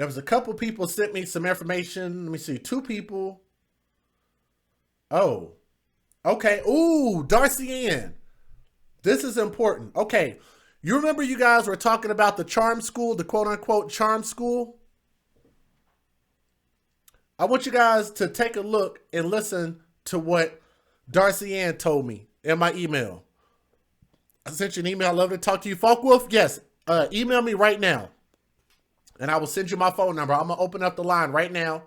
There was a couple people sent me some information. Let me see. 2 people. Oh. Okay. Ooh, Darcy Ann. This is important. Okay. You remember you guys were talking about the charm school, the quote unquote charm school? I want you guys to take a look and listen to what Darcy Ann told me in my email. I sent you an email. I'd love to talk to you. Folkwolf, yes. Email me right now. And I will send you my phone number. I'm going to open up the line right now.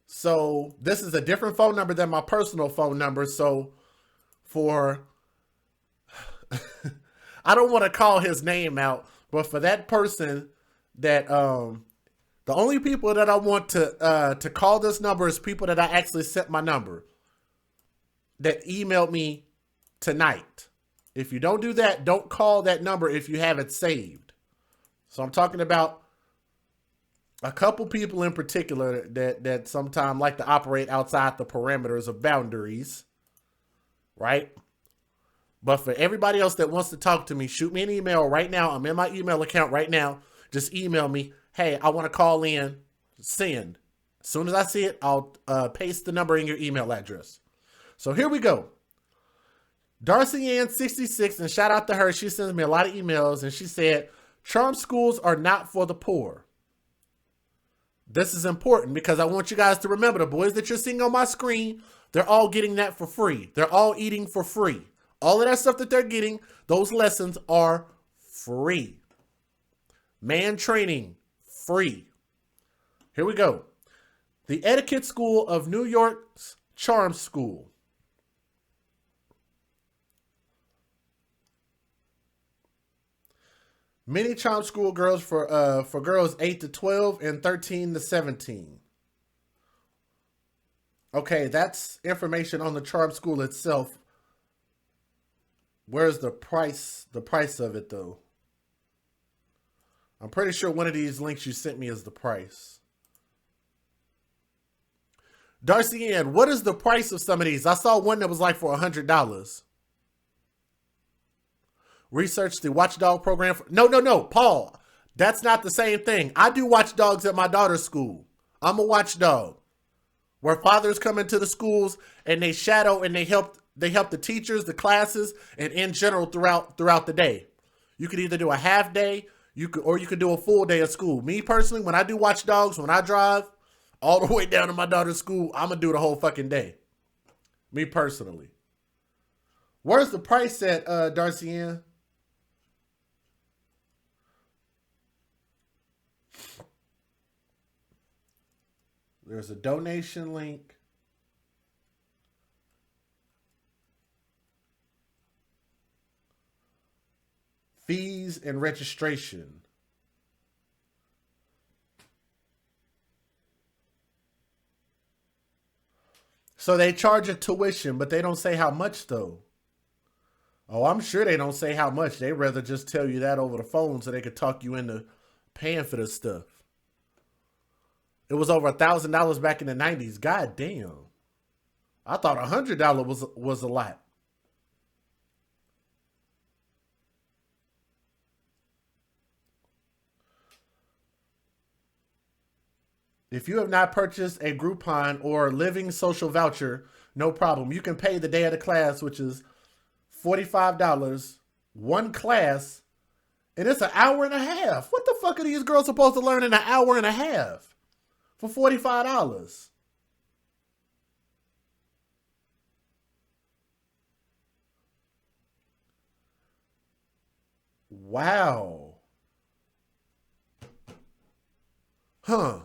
So this is a different phone number than my personal phone number. So for, I don't want to call his name out, but for that person that, the only people that I want to call this number is people that I actually sent my number that emailed me tonight. If you don't do that, don't call that number if you have it saved. So I'm talking about a couple people in particular that sometimes like to operate outside the parameters of boundaries, right? But for everybody else that wants to talk to me, shoot me an email right now. I'm in my email account right now. Just email me. Hey, I want to call in. Send. As soon as I see it, I'll paste the number in your email address. So here we go. Darcy Ann 66, and shout out to her. She sends me a lot of emails, and she said, charm schools are not for the poor. This is important because I want you guys to remember the boys that you're seeing on my screen, they're all getting that for free. They're all eating for free. All of that stuff that they're getting, those lessons are free. Man training, free. Here we go. The Etiquette School of New York's Charm School. Mini charm school girls for girls 8 to 12 and 13 to 17. Okay, that's information on the charm school itself. Where's the price? The price of it though. I'm pretty sure one of these links you sent me is the price. Darcy Ann, what is the price of some of these? I saw one that was like for $100. Research the Watchdog program. No, Paul. That's not the same thing. I do watchdogs at my daughter's school. I'm a watchdog. Where fathers come into the schools and they shadow and they help the teachers, the classes, and in general throughout the day. You could either do a half day, you could do a full day of school. Me personally, when I do watchdogs, when I drive all the way down to my daughter's school, I'm gonna do the whole fucking day. Me personally. Where's the price at, Darcy Ann? There's a donation link. Fees and registration. So they charge a tuition, but they don't say how much though. Oh, I'm sure they don't say how much. They'd rather just tell you that over the phone so they could talk you into paying for this stuff. It was over $1,000 back in the 90s. God damn. I thought $100 was a lot. If you have not purchased a Groupon or Living Social voucher, no problem. You can pay the day of the class, which is $45, one class, and it's an hour and a half. What the fuck are these girls supposed to learn in an hour and a half? For $45. Wow. Huh.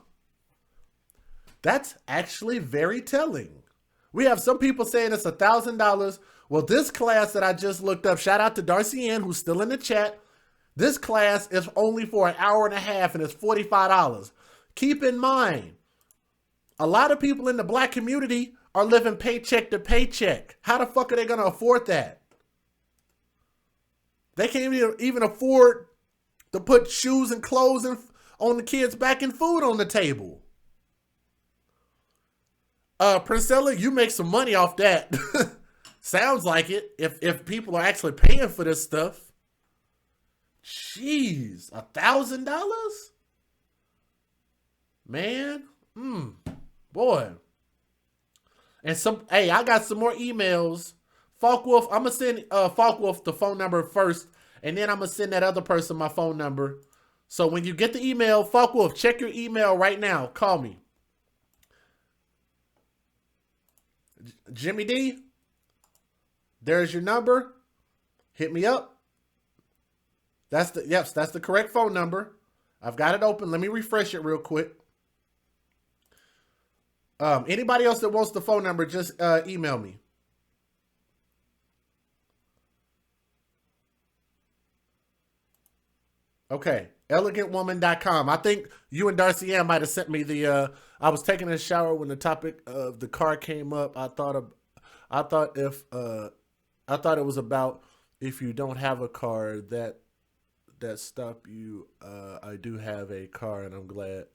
That's actually very telling. We have some people saying it's $1,000. Well, this class that I just looked up, shout out to Darcy Ann, who's still in the chat. This class is only for an hour and a half and it's $45. Keep in mind, a lot of people in the black community are living paycheck to paycheck. How the fuck are they going to afford that? They can't even afford to put shoes and clothes on the kids' back and food on the table. Priscilla, you make some money off that. Sounds like it. If people are actually paying for this stuff. Jeez, $1,000? Man, boy. And I got some more emails. Falkwolf, I'm gonna send Falkwolf the phone number first, and then I'm gonna send that other person my phone number. So when you get the email, Falkwolf, check your email right now. Call me. Jimmy D, there's your number. Hit me up. That's the correct phone number. I've got it open. Let me refresh it real quick. Anybody else that wants the phone number, just email me. Okay, elegantwoman.com. I think you and Darcy Ann might have sent me the. I was taking a shower when the topic of the car came up. I thought it was about if you don't have a car that stop you. I do have a car, and I'm glad.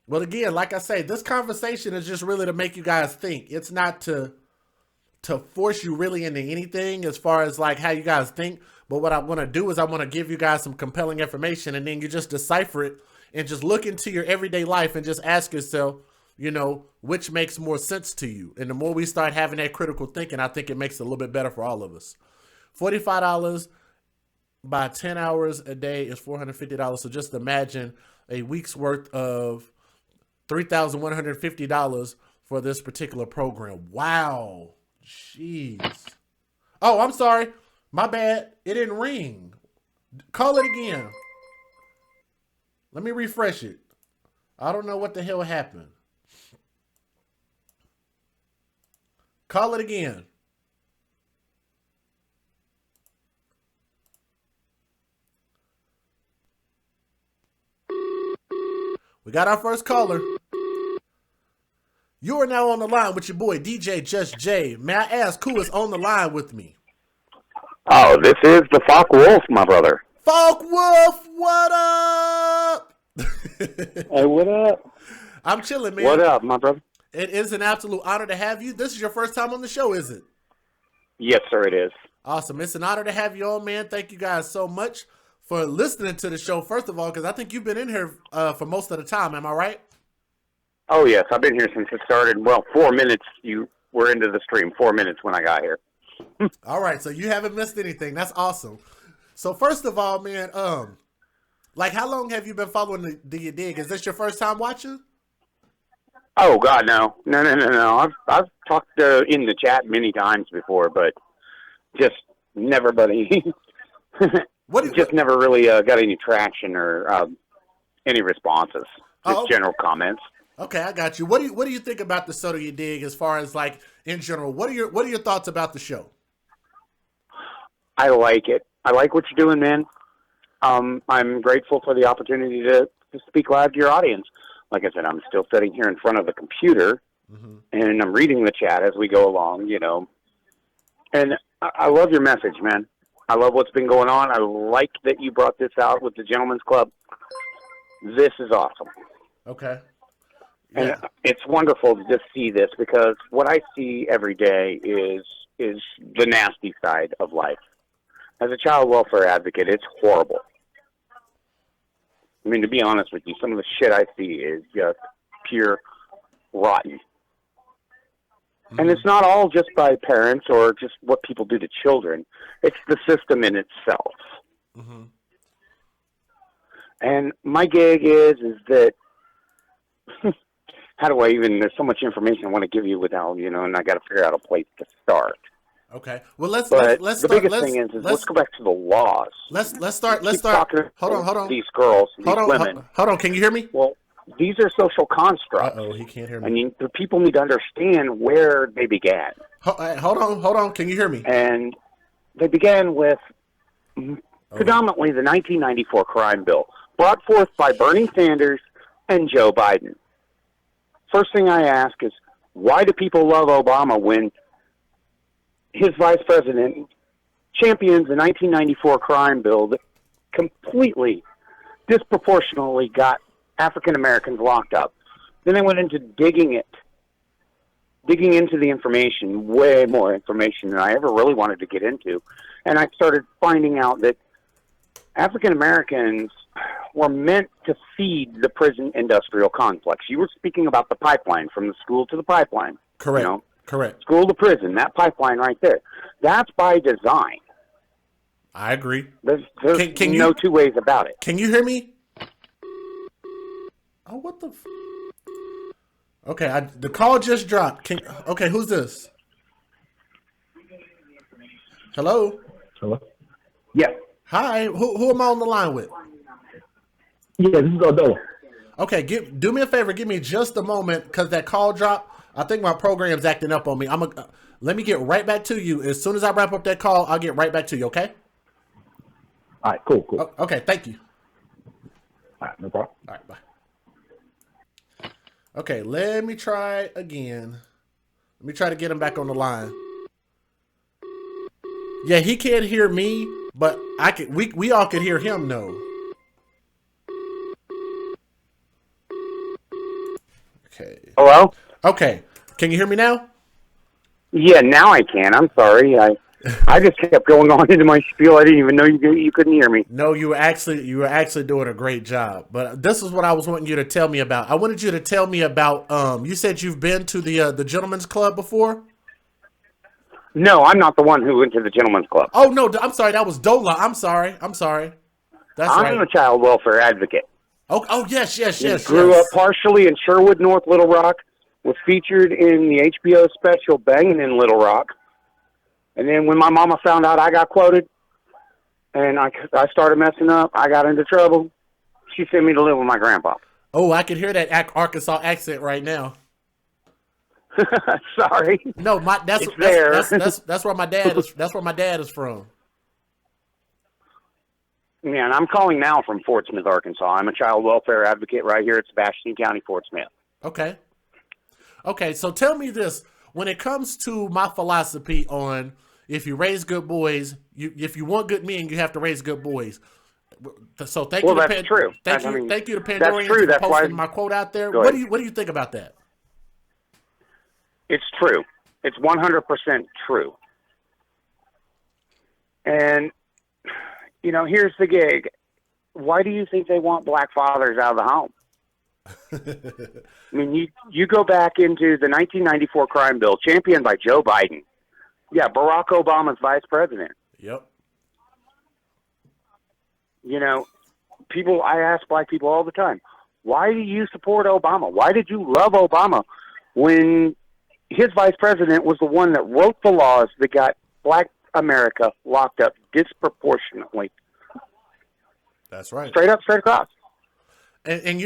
Well, again, like I say, this conversation is just really to make you guys think. It's not to force you really into anything as far as like how you guys think. But what I want to do is I want to give you guys some compelling information, and then you just decipher it and just look into your everyday life and just ask yourself, which makes more sense to you. And the more we start having that critical thinking, I think it makes it a little bit better for all of us. $45 by 10 hours a day is $450. So just imagine a week's worth of $3,150 for this particular program. Wow. Jeez. Oh, I'm sorry. My bad. It didn't ring. Call it again. Let me refresh it. I don't know what the hell happened. Call it again. We got our first caller. You are now on the line with your boy, DJ Just Jay. May I ask who is on the line with me? Oh, this is the Falk Wolf, my brother. Falk Wolf, what up? Hey, what up? I'm chilling, man. What up, my brother? It is an absolute honor to have you. This is your first time on the show, is it? Yes, sir, it is. Awesome. It's an honor to have you on, man. Thank you guys so much for listening to the show, first of all, because I think you've been in here for most of the time. Am I right? Oh, yes. I've been here since it started. Well, 4 minutes. You were into the stream. 4 minutes when I got here. All right. So you haven't missed anything. That's awesome. So first of all, man, like how long have you been following the Do You Dig? Is this your first time watching? Oh, God, no. No. I've talked in the chat many times before, but just never, never really got any traction or any responses. Just general comments. Okay, I got you. What do you think about the So Do You Dig as far as like in general? What are your thoughts about the show? I like it. I like what you're doing, man. I'm grateful for the opportunity to speak live to your audience. Like I said, I'm still sitting here in front of the computer, and I'm reading the chat as we go along, And I love your message, man. I love what's been going on. I like that you brought this out with the Gentlemen's Club. This is awesome. Okay. Yeah. And it's wonderful to just see this because what I see every day is the nasty side of life. As a child welfare advocate, it's horrible. I mean, to be honest with you, some of the shit I see is just pure rotten. And it's not all just by parents or just what people do to children. It's the system in itself. And my gig is that how do I even, there's so much information I want to give you without, and I got to figure out a place to start. Okay. Well, let's the start. biggest thing is let's go back to the laws. Let's start. Hold on. These girls, these women. Hold on. Can you hear me? Well, these are social constructs. Uh-oh, he can't hear me. I mean, the people need to understand where they began. Hold on. Can you hear me? And they began with predominantly the 1994 crime bill, brought forth by Bernie Sanders and Joe Biden. First thing I ask is, why do people love Obama when his vice president champions the 1994 crime bill that completely, disproportionately got African Americans locked up? Then they went into digging into the information, way more information than I ever really wanted to get into. And I started finding out that African Americans were meant to feed the prison industrial complex. You were speaking about the pipeline from the school to the pipeline. Correct. You know, Correct. school to prison, that pipeline right there. That's by design. I agree. There's Can no you, two ways about it. can you hear me? Oh, what the? Okay, the call just dropped. Okay, who's this? Hello. Hello? Yeah. Hi. Who am I on the line with? Yeah, this is Odola. Okay, do me a favor. Give me just a moment because that call dropped. I think my program's acting up on me. Let me get right back to you. As soon as I wrap up that call, I'll get right back to you, okay? All right, cool. Okay, thank you. All right, no problem. All right, bye. Okay, let me try again. Let me try to get him back on the line. Yeah, he can't hear me, but we all could hear him though. Okay. Hello? Okay. Can you hear me now? Yeah, now I can. I'm sorry. I just kept going on into my spiel. I didn't even know you couldn't hear me. No, you were actually doing a great job. But this is what I was wanting you to tell me about. I wanted you to tell me about. You said you've been to the Gentlemen's Club before. No, I'm not the one who went to the Gentlemen's Club. Oh no, I'm sorry. That was Dola. I'm sorry. That's right. I'm a child welfare advocate. Oh yes. Grew up partially in Sherwood, North Little Rock. Was featured in the HBO special Banging in Little Rock. And then when my mama found out I got quoted and I started messing up, I got into trouble. She sent me to live with my grandpa. Oh, I can hear that Arkansas accent right now. Sorry. No, that's where my dad is. That's where my dad is from. Yeah, and I'm calling now from Fort Smith, Arkansas. I'm a child welfare advocate right here at Sebastian County, Fort Smith. Okay, so tell me this. When it comes to my philosophy on if you raise good boys, if you want good men, you have to raise good boys. So thank you. That's true. Thank you to Pandorians for posting my quote out there. What do you think about that? It's true. It's 100% true. And here's the gig. Why do you think they want black fathers out of the home? I mean, you go back into the 1994 crime bill, championed by Joe Biden. Yeah, Barack Obama's vice president. Yep. I ask black people all the time, why do you support Obama? Why did you love Obama when his vice president was the one that wrote the laws that got black America locked up disproportionately? That's right. Straight up, straight across. And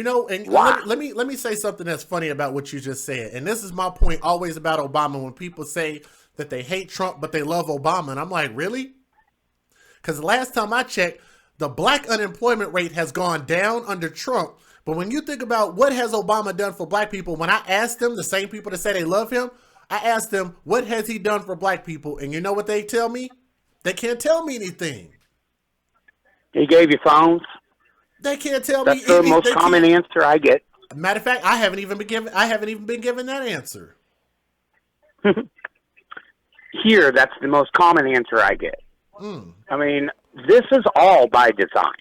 wow. let me say something that's funny about what you just said. And this is my point always about Obama when people say that they hate Trump but they love Obama. And I'm like, really? Because the last time I checked, the black unemployment rate has gone down under Trump. But when you think about what has Obama done for black people, when I asked them, the same people that say they love him, I asked them, what has he done for black people? And you know what they tell me? They can't tell me anything. He gave you phones. They can't tell me. That's the most common answer I get. Matter of fact, I haven't even been given that answer. Here, that's the most common answer I get. Mm. I mean, this is all by design.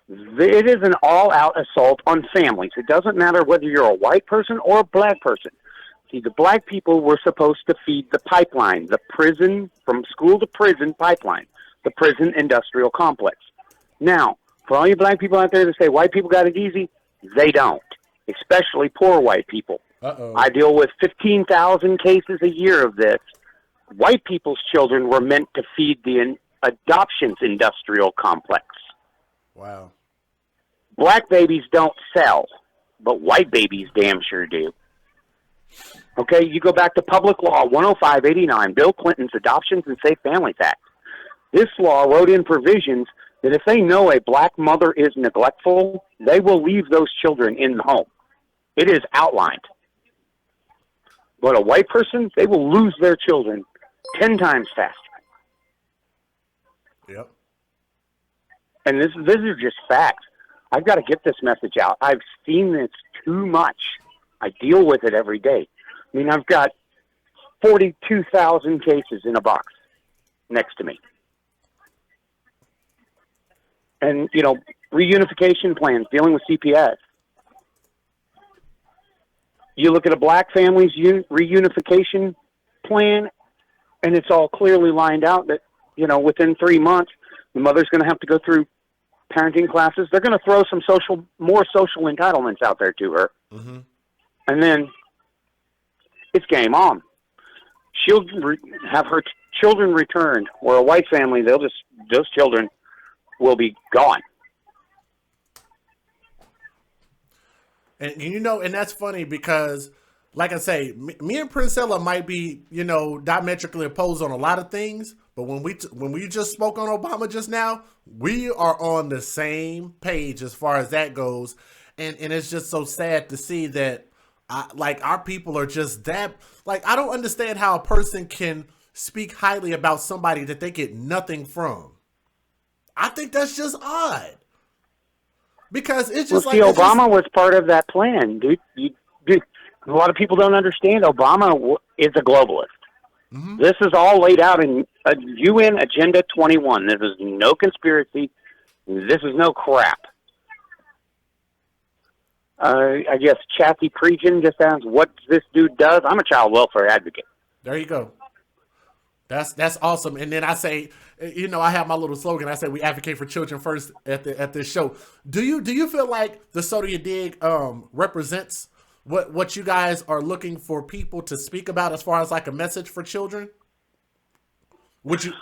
It is an all-out assault on families. It doesn't matter whether you're a white person or a black person. See, the black people were supposed to feed the pipeline, the prison, from school to prison pipeline, the prison industrial complex. Now, for all you black people out there that say white people got it easy, they don't, especially poor white people. Uh-oh. I deal with 15,000 cases a year of this. White people's children were meant to feed the adoptions industrial complex. Wow. Black babies don't sell, but white babies damn sure do. Okay, you go back to Public Law 10589, Bill Clinton's Adoptions and Safe Families Act. This law wrote in provisions that if they know a black mother is neglectful, they will leave those children in the home. It is outlined. But a white person, they will lose their children 10 times faster. Yep. And this is just facts. I've got to get this message out. I've seen this too much. I deal with it every day. I mean, I've got 42,000 cases in a box next to me. And, reunification plans dealing with CPS. You look at a black family's reunification plan, and it's all clearly lined out that, within 3 months, the mother's going to have to go through parenting classes. They're going to throw some more social entitlements out there to her. Mm-hmm. And then it's game on. She'll have her children returned. Or a white family, those children will be gone. And and that's funny because, like I say, me and Priscilla might be, diametrically opposed on a lot of things. But when we just spoke on Obama just now, we are on the same page as far as that goes. And it's just so sad to see that, our people are just that. Like, I don't understand how a person can speak highly about somebody that they get nothing from. I think that's just odd. Because it's just Obama was part of that plan, dude. A lot of people don't understand Obama is a globalist. Mm-hmm. This is all laid out in UN Agenda 21. This is no conspiracy. This is no crap. I guess Chatty Preaching just asked what this dude does. I'm a child welfare advocate. There you go. That's awesome. And then I say, I have my little slogan. I say we advocate for children first at this show. Do you feel like the Soda You Dig represents what you guys are looking for people to speak about as far as like a message for children? Would you?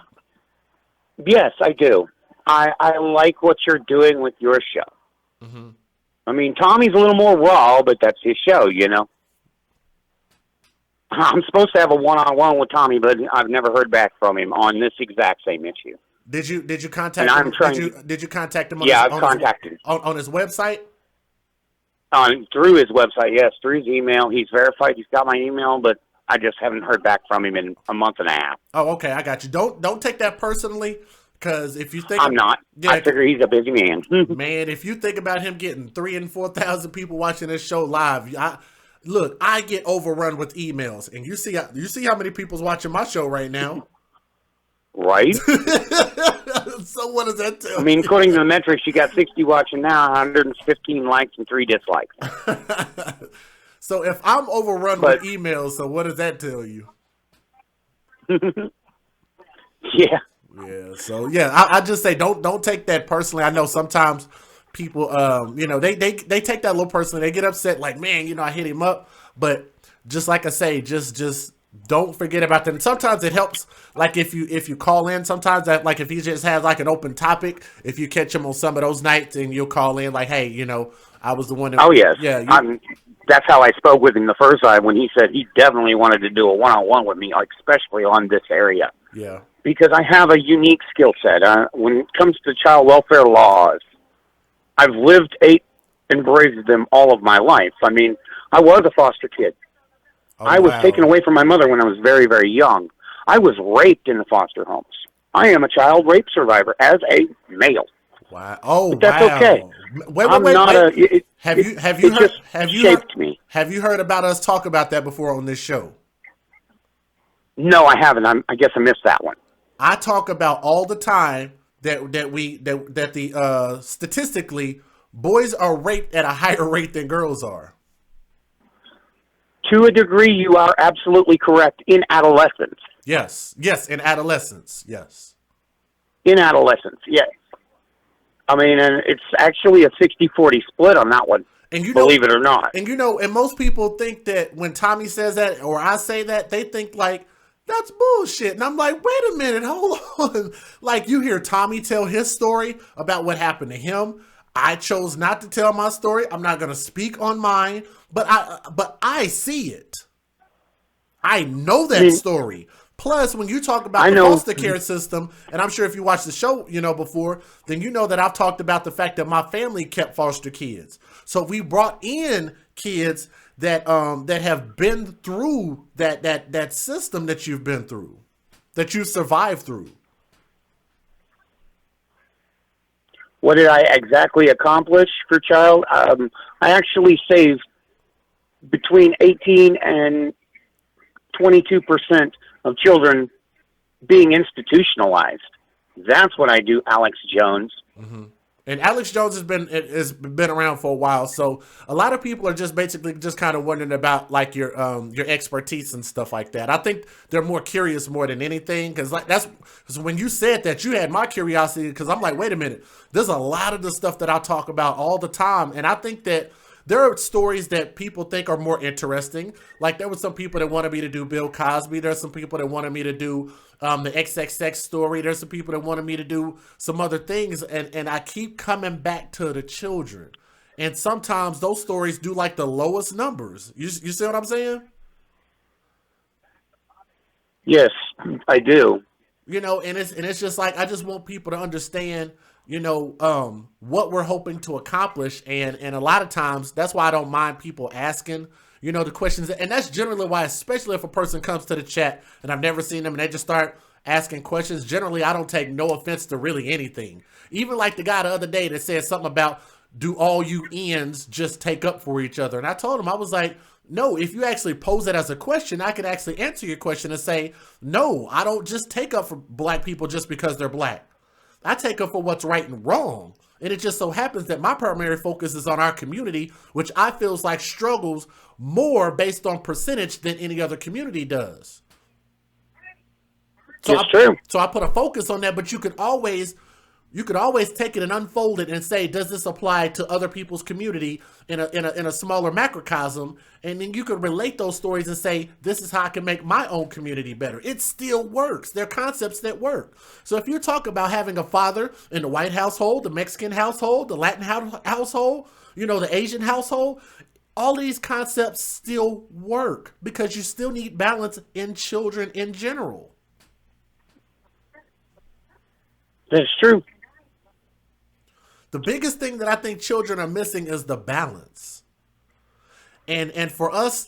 Yes, I do. I like what you're doing with your show. Mm-hmm. I mean, Tommy's a little more raw, but that's his show, I'm supposed to have a one-on-one with Tommy, but I've never heard back from him on this exact same issue. Did you contact him? Did you contact him? I've contacted him on his website. Through his website, yes, through his email. He's verified. He's got my email, but I just haven't heard back from him in a month and a half. Oh, okay, I got you. Don't take that personally, because if you think I'm not, I figure he's a busy man. Man, if you think about him getting 3,000 and 4,000 people watching this show live, I get overrun with emails, and you see how many people's watching my show right now, right? So what does that tell? I mean, according to the metrics, you got 60 watching now, 115 likes and 3 dislikes. So if I'm overrun with emails, so what does that tell you? Yeah. Yeah. So I just say don't take that personally. I know sometimes people, they take that a little personally. They get upset, like, man, I hit him up. But just like I say, just don't forget about that. And sometimes it helps, like if you call in. Sometimes that, like if he just has like an open topic, if you catch him on some of those nights, and you'll call in like, hey, I was the one. Oh yes, yeah. That's how I spoke with him the first time when he said he definitely wanted to do a one-on-one with me, like especially on this area. Yeah. Because I have a unique skill set when it comes to child welfare laws. I've lived, ate, and breathed them all of my life. I mean, I was a foster kid. Oh, I was taken away from my mother when I was very, very young. I was raped in the foster homes. I am a child rape survivor as a male. Wow! Oh, but that's okay. Wait. Have you heard about us talk about that before on this show? No, I haven't. I guess I missed that one. I talk about all the time that statistically boys are raped at a higher rate than girls are. To a degree, you are absolutely correct. In adolescence. Yes, in adolescence. Yes. In adolescence, yes. I mean, and it's actually a 60-40 split on that one. And believe it or not. And and most people think that when Tommy says that or I say that, they think like, that's bullshit. And I'm like, wait a minute, hold on. Like, you hear Tommy tell his story about what happened to him. I chose not to tell my story. I'm not going to speak on mine, but I see it. I know that story. Plus, when you talk about the foster care system, and I'm sure if you watched the show, before, then you know that I've talked about the fact that my family kept foster kids. So we brought in kids that have been through that system that you've been through, that you survived through. What did I exactly accomplish for child? I actually saved between 18 and 22% of children being institutionalized. That's what I do, Alex Jones. Mm-hmm. And Alex Jones has been around for a while, so a lot of people are just basically just kind of wondering about like your expertise and stuff like that. I think they're more curious more than anything, because like that's cause when you said that, you had my curiosity, because I'm like, wait a minute, there's a lot of the stuff that I talk about all the time, and I think that there are stories that people think are more interesting. Like there were some people that wanted me to do Bill Cosby. There's some people that wanted me to do the XXX story. There's some people that wanted me to do some other things. And I keep coming back to the children. And sometimes those stories do like the lowest numbers. You see what I'm saying? Yes, I do. You know, and it's just like, I just want people to understand, you know, what we're hoping to accomplish. And a lot of times that's why I don't mind people asking, you know, the questions. And that's generally why, especially if a person comes to the chat and I've never seen them and they just start asking questions, generally I don't take no offense to really anything. Even like the guy the other day that said something about, do all you ends just take up for each other? And I told him, I was like, no, if you actually pose it as a question, I could actually answer your question and say, no, I don't just take up for black people just because they're black. I take up for what's right and wrong. And it just so happens that my primary focus is on our community, which I feels like struggles more based on percentage than any other community does. It's true. So I put a focus on that, but you could always take it and unfold it and say, does this apply to other people's community in a smaller macrocosm? And then you could relate those stories and say, this is how I can make my own community better. It still works. They're concepts that work. So if you talk about having a father in the white household, the Mexican household, the Latin household, you know, the Asian household, all these concepts still work because you still need balance in children in general. That's true. The biggest thing that I think children are missing is the balance. And for us,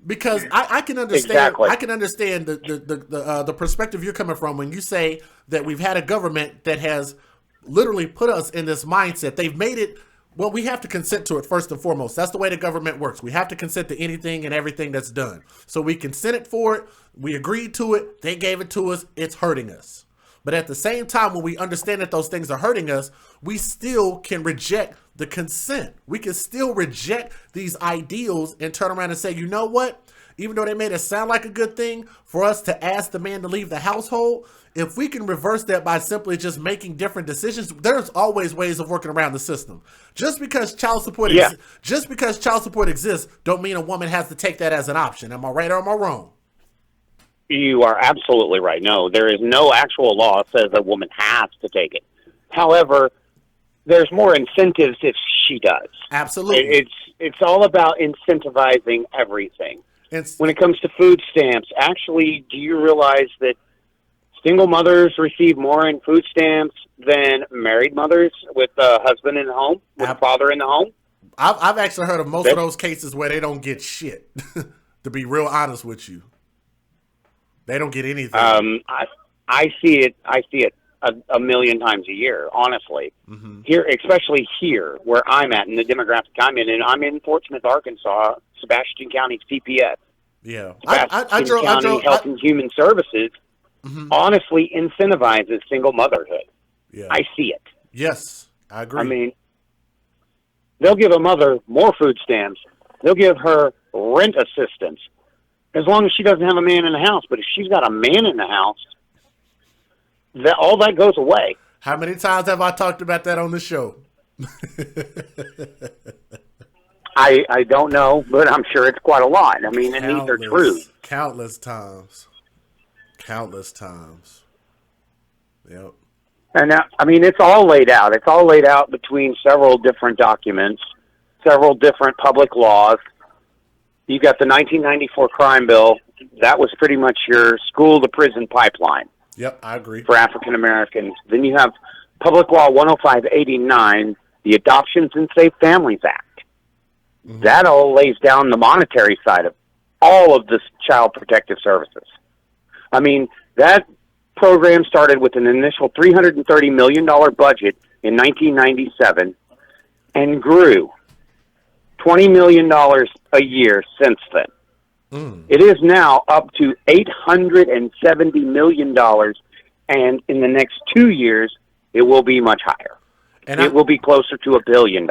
because I can understand, exactly. I can understand the perspective you're coming from when you say that we've had a government that has literally put us in this mindset. They've made it, well, we have to consent to it first and foremost. That's the way the government works. We have to consent to anything and everything that's done. So we consented for it. We agreed to it. They gave it to us. It's hurting us. But at the same time, when we understand that those things are hurting us, we still can reject the consent. We can still reject these ideals and turn around and say, you know what? Even though they made it sound like a good thing for us to ask the man to leave the household, if we can reverse that by simply just making different decisions, there's always ways of working around the system. Just because child support exists, don't mean a woman has to take that as an option. Am I right or am I wrong? You are absolutely right. No, there is no actual law that says a woman has to take it. However, there's more incentives if she does. Absolutely. It's all about incentivizing everything. When it comes to food stamps, actually, do you realize that single mothers receive more in food stamps than married mothers with a husband in the home, with a father in the home? I've actually heard of most of those cases where they don't get shit, to be real honest with you. They don't get anything. I see it a million times a year, honestly. Mm-hmm. Here, especially here where I'm at in the demographic I'm in, and I'm in Fort Smith, Arkansas, Sebastian County CPS. Yeah, Sebastian County Health and Human Services honestly incentivizes single motherhood. Yeah, I see it. Yes, I agree. I mean, they'll give a mother more food stamps. They'll give her rent assistance, as long as she doesn't have a man in the house. But if she's got a man in the house, all that goes away. How many times have I talked about that on the show? I don't know, but I'm sure it's quite a lot. I mean, and these are true. Countless times. Yep. And I mean, it's all laid out. It's all laid out between several different documents, several different public laws. You got the 1994 crime bill. That was pretty much your school-to-prison pipeline. Yep, I agree. For African Americans. Then you have Public Law 10589, the Adoptions and Safe Families Act. Mm-hmm. That all lays down the monetary side of all of this child protective services. I mean, that program started with an initial $330 million budget in 1997 and grew $20 million a year since then. It is now up to $870 million, and in the next 2 years, it will be much higher. And it will be closer to $1 billion.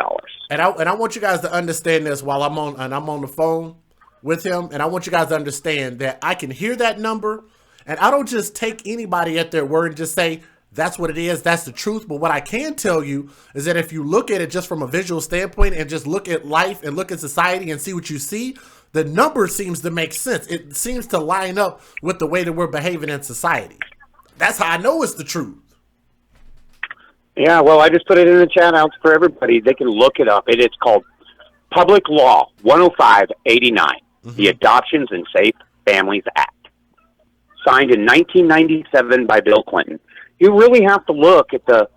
And I want you guys to understand this while I'm on the phone with him. And I want you guys to understand that I can hear that number, and I don't just take anybody at their word and just say that's what it is, that's the truth. But what I can tell you is that if you look at it just from a visual standpoint and just look at life and look at society and see what you see, the number seems to make sense. It seems to line up with the way that we're behaving in society. That's how I know it's the truth. Yeah, well, I just put it in the chat out for everybody. They can look it up. It's called Public Law 10589, the Adoptions and Safe Families Act, signed in 1997 by Bill Clinton. You really have to look at the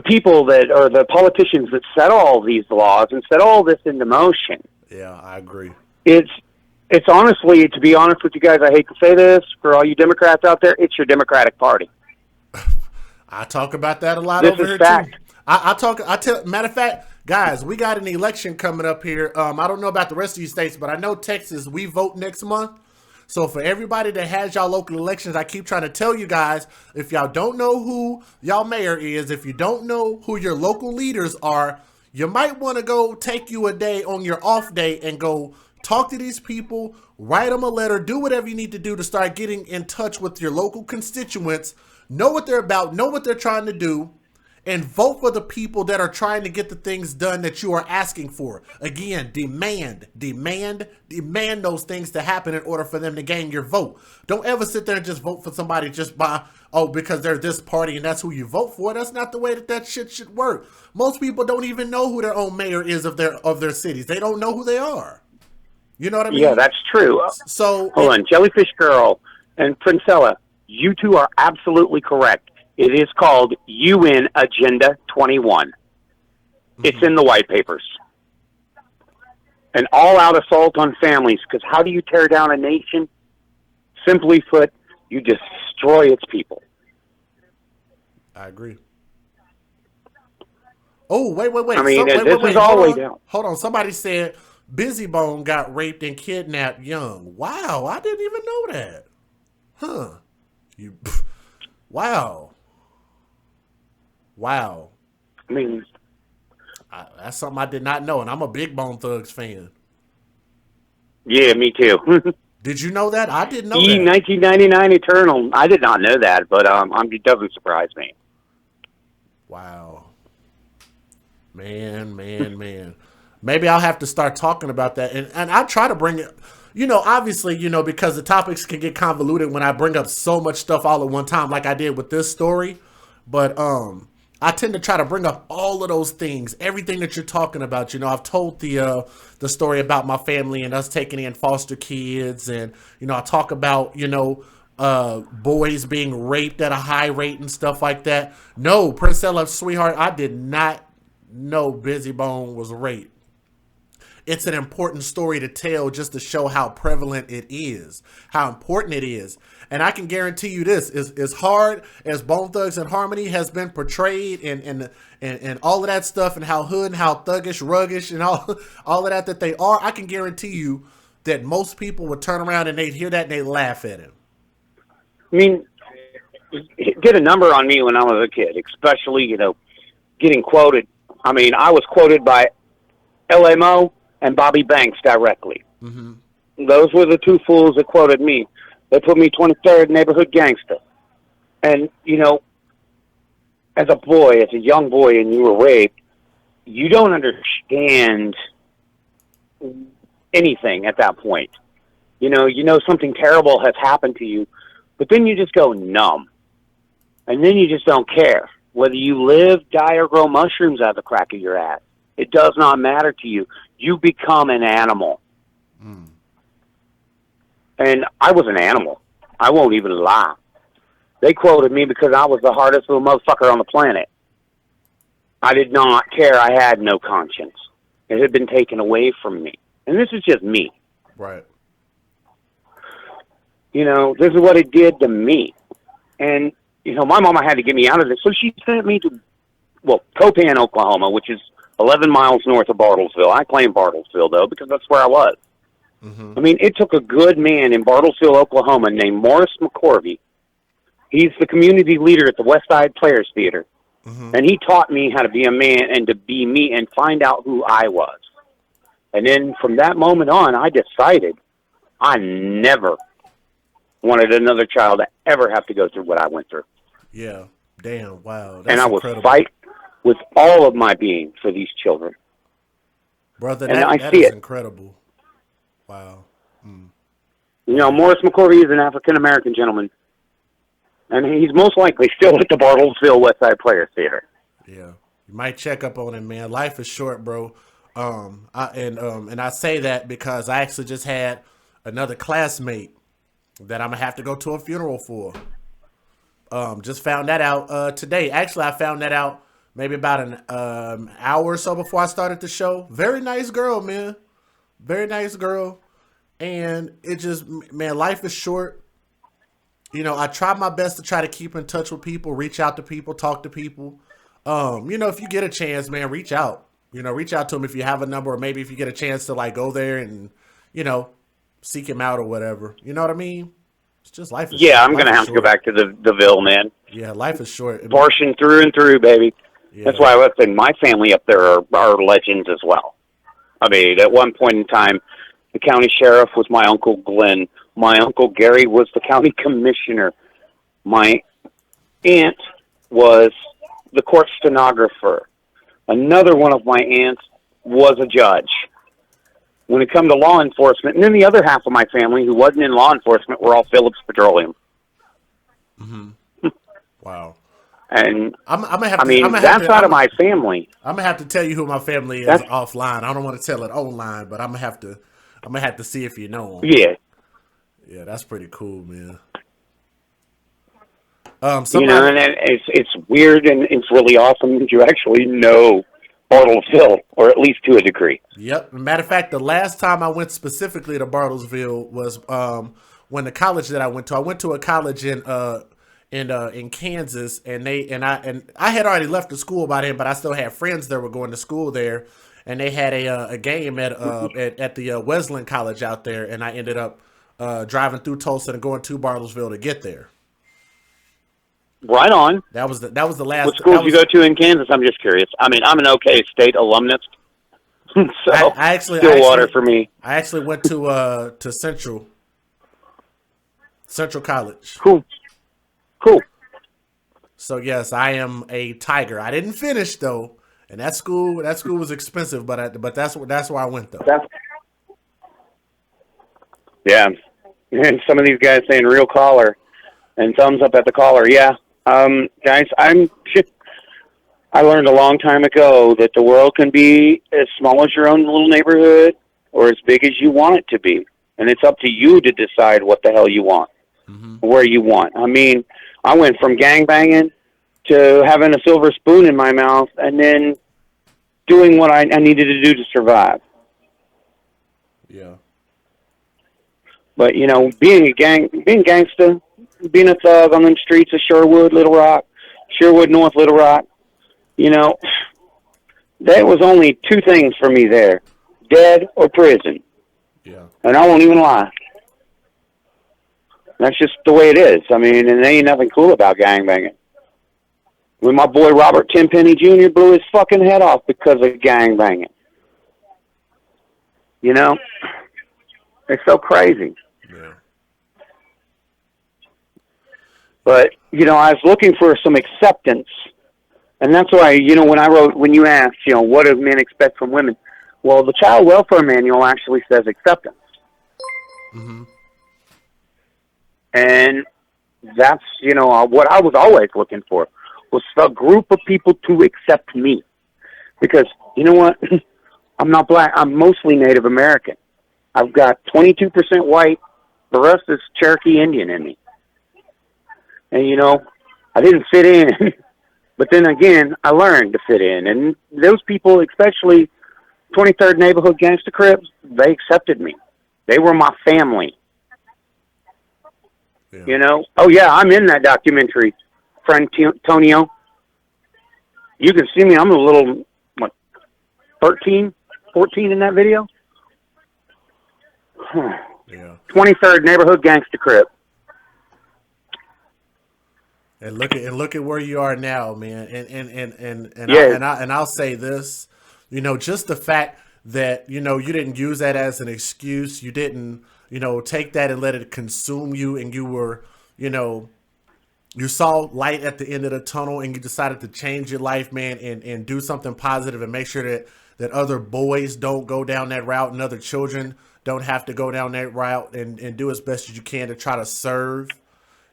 people that are the politicians that set all these laws and set all this into motion. Yeah, I agree. It's honestly, to be honest with you guys, I hate to say this, for all you Democrats out there, it's your Democratic Party. I talk about that a lot This over is here fact. too. Matter of fact, guys, we got an election coming up here. I don't know about the rest of you states, but I know Texas, we vote next month. So for everybody that has y'all local elections, I keep trying to tell you guys, if y'all don't know who y'all mayor is, if you don't know who your local leaders are, you might want to go take you a day on your off day and go talk to these people, write them a letter, do whatever you need to do to start getting in touch with your local constituents, know what they're about, know what they're trying to do, and vote for the people that are trying to get the things done that you are asking for. Again, demand those things to happen in order for them to gain your vote. Don't ever sit there and just vote for somebody just because they're this party and that's who you vote for. That's not the way that shit should work. Most people don't even know who their own mayor is of their cities. They don't know who they are. You know what I mean? Yeah, that's true. So hold on, Jellyfish Girl and Princella, you two are absolutely correct. It is called UN Agenda 21. It's in the white papers. An all-out assault on families, because how do you tear down a nation? Simply put, you destroy its people. I agree. Oh, wait. I mean, Wait, this is all the way down. Hold on. Somebody said Busy Bone got raped and kidnapped young. Wow, I didn't even know that. Huh. Wow. I mean, That's something I did not know, and I'm a big Bone Thugs fan. yeah, me too. Did you know that? I didn't know E that. 1999 Eternal. I did not know that, but it doesn't surprise me. Wow. Man. Maybe I'll have to start talking about that. And I try to bring it, obviously, because the topics can get convoluted when I bring up so much stuff all at one time, like I did with this story. But I tend to try to bring up all of those things, everything that you're talking about. I've told the story about my family and us taking in foster kids. And, I talk about, boys being raped at a high rate and stuff like that. No, Princella, sweetheart, I did not know Busy Bone was raped. It's an important story to tell just to show how prevalent it is, how important it is. And I can guarantee you this, as hard as Bone Thugs and Harmony has been portrayed and all of that stuff and how hood and how thuggish, ruggish and all of that they are, I can guarantee you that most people would turn around and they'd hear that and they'd laugh at him. I mean, it did a number on me when I was a kid, especially, getting quoted. I mean, I was quoted by LMO and Bobby Banks directly. Mm-hmm. Those were the two fools that quoted me. They put me 23rd neighborhood gangster. And, as a young boy, and you were raped, you don't understand anything at that point. You know something terrible has happened to you, but then you just go numb. And then you just don't care. Whether you live, die, or grow mushrooms out of the crack of your ass, it does not matter to you. You become an animal. Mm. And I was an animal. I won't even lie. They quoted me because I was the hardest little motherfucker on the planet. I did not care. I had no conscience. It had been taken away from me. And this is just me. Right. This is what it did to me. And, my mama had to get me out of this. So she sent me to, Copan, Oklahoma, which is 11 miles north of Bartlesville. I claim Bartlesville, though, because that's where I was. Mm-hmm. I mean, it took a good man in Bartlesville, Oklahoma, named Morris McCorvey. He's the community leader at the West Side Players Theater. And he taught me how to be a man and to be me and find out who I was. And then from that moment on, I decided I never wanted another child to ever have to go through what I went through. Yeah. Damn. Wow. That's and I will incredible. fight with all of my being for these children. Brother, and that is incredible. Wow. You know, Morris McCorvey is an African-American gentleman. And he's most likely still at the Bartlesville Westside Players Theater. Yeah. You might check up on him, man. Life is short, bro. And I say that because I actually just had another classmate that I'm gonna have to go to a funeral for. Just found that out today. Actually, I found that out maybe about an hour or so before I started the show. Very nice girl, man. Very nice girl. And it just, man, life is short. You know, I try my best to try to keep in touch with people, reach out to people, talk to people. You know, if you get a chance, man, reach out. You know, reach out to them if you have a number, or maybe if you get a chance to like go there and, you know, seek him out or whatever. You know what I mean? It's just life is short. I'm going to have to go back to the Ville, man. Yeah, life is short. Portion through and through, baby. Yeah. That's why I was saying my family up there are legends as well. I mean, at one point in time, the county sheriff was my Uncle Glenn. My Uncle Gary was the county commissioner. My aunt was the court stenographer. Another one of my aunts was a judge. When it come to law enforcement, and then the other half of my family who wasn't in law enforcement were all Phillips Petroleum. Wow. And I'm gonna have that's out of my family. I'm gonna have to tell you who my family is offline. I don't want to tell it online, but I'm gonna have to see if you know them. Yeah. Yeah, that's pretty cool, man. You know, and it's weird and it's really awesome that you actually know Bartlesville, or at least to a degree. Yep. Matter of fact, the last time I went specifically to Bartlesville was when the college that I went to a college in Kansas, and I had already left the school by then, but I still had friends that were going to school there, and they had a game at the Wesleyan College out there, and I ended up driving through Tulsa and going to Bartlesville to get there. Right on. That was the last. What school did you go to in Kansas? I'm just curious. I mean, I'm an OK State alumnus, so I actually Stillwater for me. I actually went to Central College. Cool. So yes, I am a Tiger. I didn't finish though, and that school was expensive, but that's where I went though. Yeah, and some of these guys saying real collar and thumbs up at the collar. Yeah, guys, I learned a long time ago that the world can be as small as your own little neighborhood or as big as you want it to be, and it's up to you to decide what the hell you want, where you want. I mean, I went from gangbanging to having a silver spoon in my mouth and then doing what I needed to do to survive. Yeah. But, you know, being gangster, being a thug on them streets of Sherwood, North Little Rock, you know, there was only two things for me there, dead or prison. Yeah. And I won't even lie. That's just the way it is. I mean, and there ain't nothing cool about gangbanging. When my boy Robert Tenpenny Jr. blew his fucking head off because of gangbanging. You know? It's so crazy. Yeah. But, you know, I was looking for some acceptance. And that's why, you know, when you asked, you know, what do men expect from women? Well, the Child Welfare Manual actually says acceptance. And that's, you know, what I was always looking for was a group of people to accept me. Because, you know what? I'm not black. I'm mostly Native American. I've got 22% white. The rest is Cherokee Indian in me. And, you know, I didn't fit in. But then again, I learned to fit in. And those people, especially 23rd Neighborhood Gangster Crips, they accepted me. They were my family. Yeah. You know? Oh, yeah, I'm in that documentary, friend Tonio. You can see me. I'm a little, 13, 14 in that video? Yeah. 23rd Neighborhood Gangster Crip. look at where you are now, man. Yeah. I'll say this, just the fact that you didn't use that as an excuse. You didn't take that and let it consume you, and you were you saw light at the end of the tunnel, and you decided to change your life, man, and do something positive and make sure that other boys don't go down that route and other children don't have to go down that route, and do as best as you can to try to serve.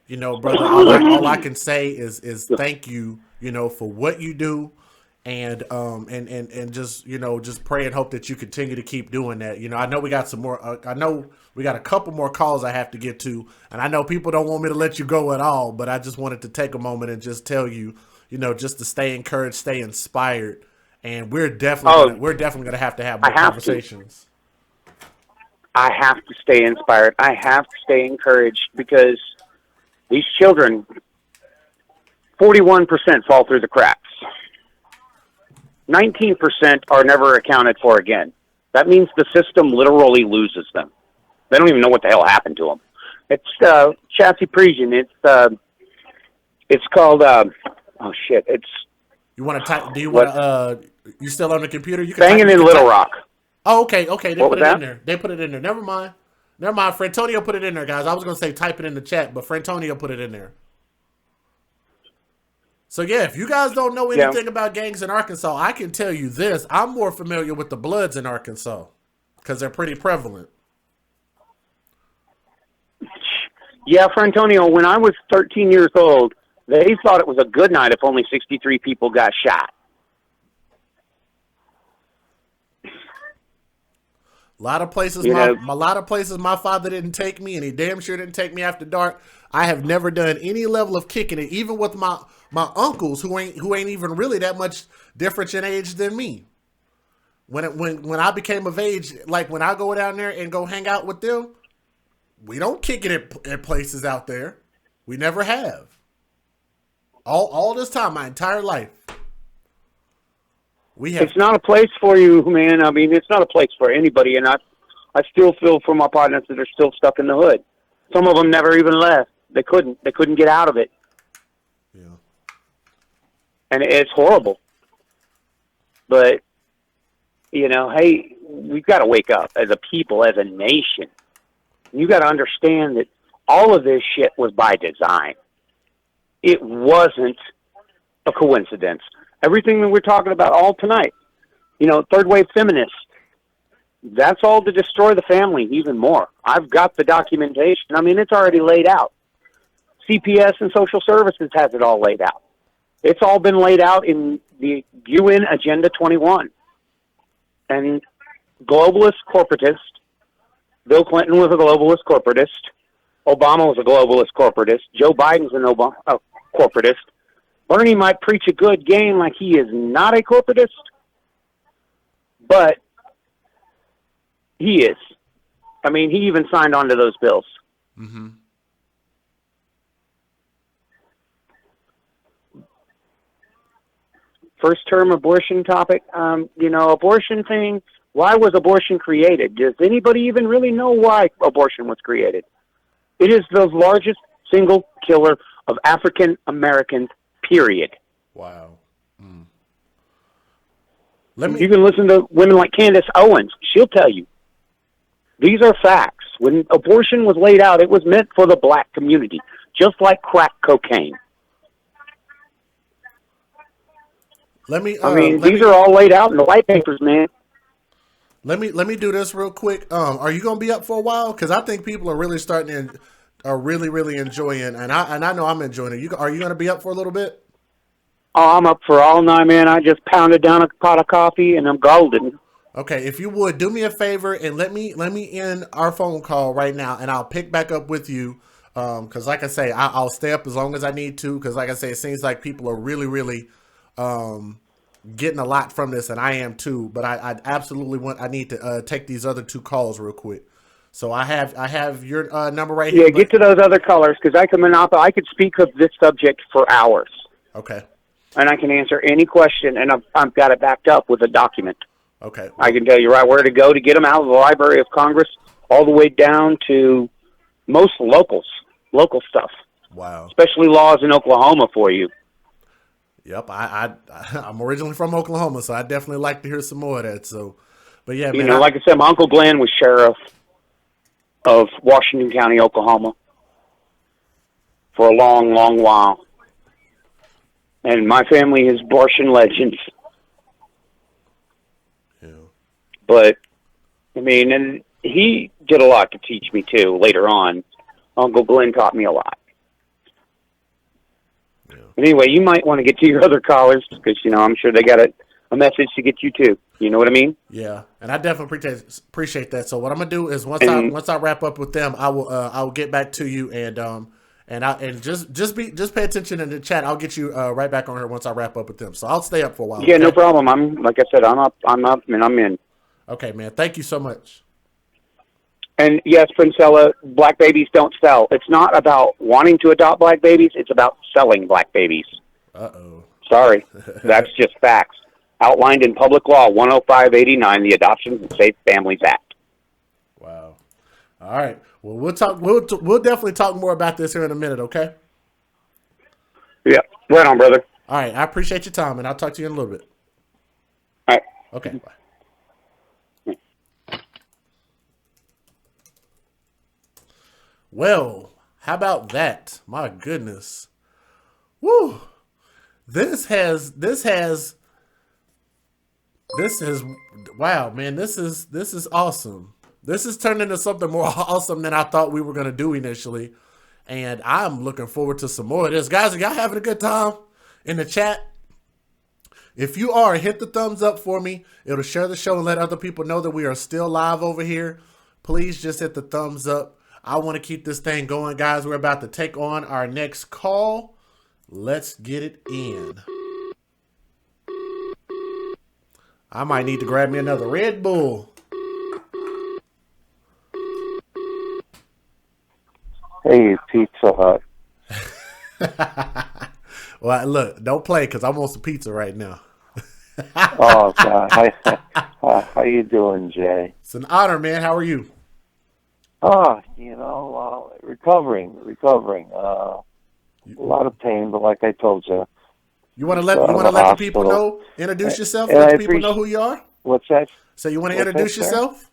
Brother, all I can say is thank you, for what you do, and just just pray and hope that you continue to keep doing that. I know we got some more. I know we got a couple more calls I have to get to, and I know people don't want me to let you go at all, but I just wanted to take a moment and just tell you, just to stay encouraged, stay inspired, and we're definitely gonna have to have more conversations. I have to stay inspired. I have to stay encouraged because these children, 41% fall through the cracks. 19% are never accounted for again. That means the system literally loses them. They don't even know what the hell happened to them. It's chassis presion. It's called oh shit. It's you want to type? Do you want to? You still on the computer? You can banging type, in Little Rock. Oh, okay. They what put it that? in there. They put it in there. Never mind. Frantonio put it in there, guys. I was gonna say type it in the chat, but Frantonio put it in there. So yeah, if you guys don't know anything about gangs in Arkansas, I can tell you this: I'm more familiar with the Bloods in Arkansas because they're pretty prevalent. Yeah, Frantonio, when I was 13 years old, they thought it was a good night if only 63 people got shot. A lot of places my father didn't take me, and he damn sure didn't take me after dark. I have never done any level of kicking it, even with my uncles who ain't even really that much different in age than me. When I became of age, like when I go down there and go hang out with them, we don't kick it at places out there. We never have. All this time, my entire life. It's not a place for you, man. I mean, it's not a place for anybody, and I still feel for my partners that are still stuck in the hood. Some of them never even left. They couldn't get out of it. Yeah. And it's horrible. But, hey, we've got to wake up as a people, as a nation. You got to understand that all of this shit was by design. It wasn't a coincidence. Everything that we're talking about all tonight, third wave feminists, that's all to destroy the family even more. I've got the documentation. I mean, it's already laid out. CPS and social services has it all laid out. It's all been laid out in the UN Agenda 21. And globalist corporatist, Bill Clinton was a globalist corporatist. Obama was a globalist corporatist. Joe Biden's a corporatist. Bernie might preach a good game like he is not a corporatist, but he is. I mean, he even signed on to those bills. Mm-hmm. First term abortion topic, abortion thing, why was abortion created? Does anybody even really know why abortion was created? It is the largest single killer of African Americans, period. Wow. Mm. You can listen to women like Candace Owens. She'll tell you. These are facts. When abortion was laid out, it was meant for the black community, just like crack cocaine. These are all laid out in the white papers, man. Let me do this real quick. Are you gonna be up for a while? Because I think people are really really enjoying, and I know I'm enjoying it. Are you gonna be up for a little bit? Oh, I'm up for all night, man. I just pounded down a pot of coffee and I'm golden. Okay, if you would do me a favor and let me end our phone call right now, and I'll pick back up with you. Because like I say, I'll stay up as long as I need to. Because like I say, it seems like people are really getting a lot from this, and I am too. But I absolutely I need to take these other two calls real quick. So I have your number right here. Yeah, get to those other callers because I could speak of this subject for hours. Okay. And I can answer any question, and I've got it backed up with a document. Okay. I can tell you right where to go to get them out of the Library of Congress, all the way down to most local stuff. Wow. especially laws in Oklahoma for you. Yep. I'm originally from Oklahoma, so I definitely like to hear some more of that. So, but yeah, You man. know, like I said, my Uncle Glenn was sheriff of Washington County, Oklahoma for a long, long while. And my family is abortion legends. Yeah. But, I mean, and he did a lot to teach me, too, later on. Uncle Glenn taught me a lot. Yeah. But anyway, you might want to get to your other callers because, you know, I'm sure they got a message to get you, too. You know what I mean? Yeah, and I definitely appreciate that. So what I'm gonna do is once And I wrap up with them, I will get back to you and just pay attention in the chat. I'll get you right back on here once I wrap up with them. So I'll stay up for a while. yeah, Okay? no problem. I'm like I said, I'm up, and I'm in. Okay, man. Thank you so much. And yes, Princella, black babies don't sell. It's not about wanting to adopt black babies. It's about selling black babies. Uh-oh. Sorry, that's just facts. Outlined in Public Law 10589, the Adoptions and Safe Families Act. Wow. All right. Well, we'll talk. We'll definitely talk more about this here in a minute. Okay. Yeah, right on, brother. All right. I appreciate your time, and I'll talk to you in a little bit. All right. Okay. Bye. Well, how about that? My goodness. Woo. This is wow, man. This is awesome. This has turned into something more awesome than I thought we were gonna do initially. And I'm looking forward to some more of this. Guys, are y'all having a good time in the chat? If you are, hit the thumbs up for me. It'll share the show and let other people know that we are still live over here. Please just hit the thumbs up. I want to keep this thing going, guys. We're about to take on our next call. Let's get it in. I might need to grab me another Red Bull. Hey, Pizza Hut. Well, look, don't play because I'm on some pizza right now. Oh, God. How you doing, Jay? It's an honor, man. How are you? Oh, recovering. A lot of pain, but like I told you. You want to let the people know? Introduce yourself. And Let the people know who you are. What's that? So you want to introduce yourself?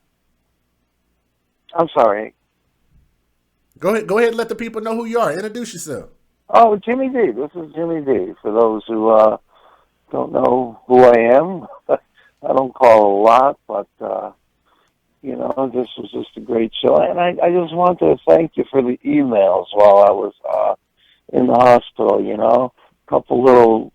I'm sorry. Go ahead and let the people know who you are. Introduce yourself. Oh, Jimmy D. This is Jimmy D. For those who don't know who I am, I don't call a lot, but this was just a great show. And I just want to thank you for the emails while I was in the hospital, a couple little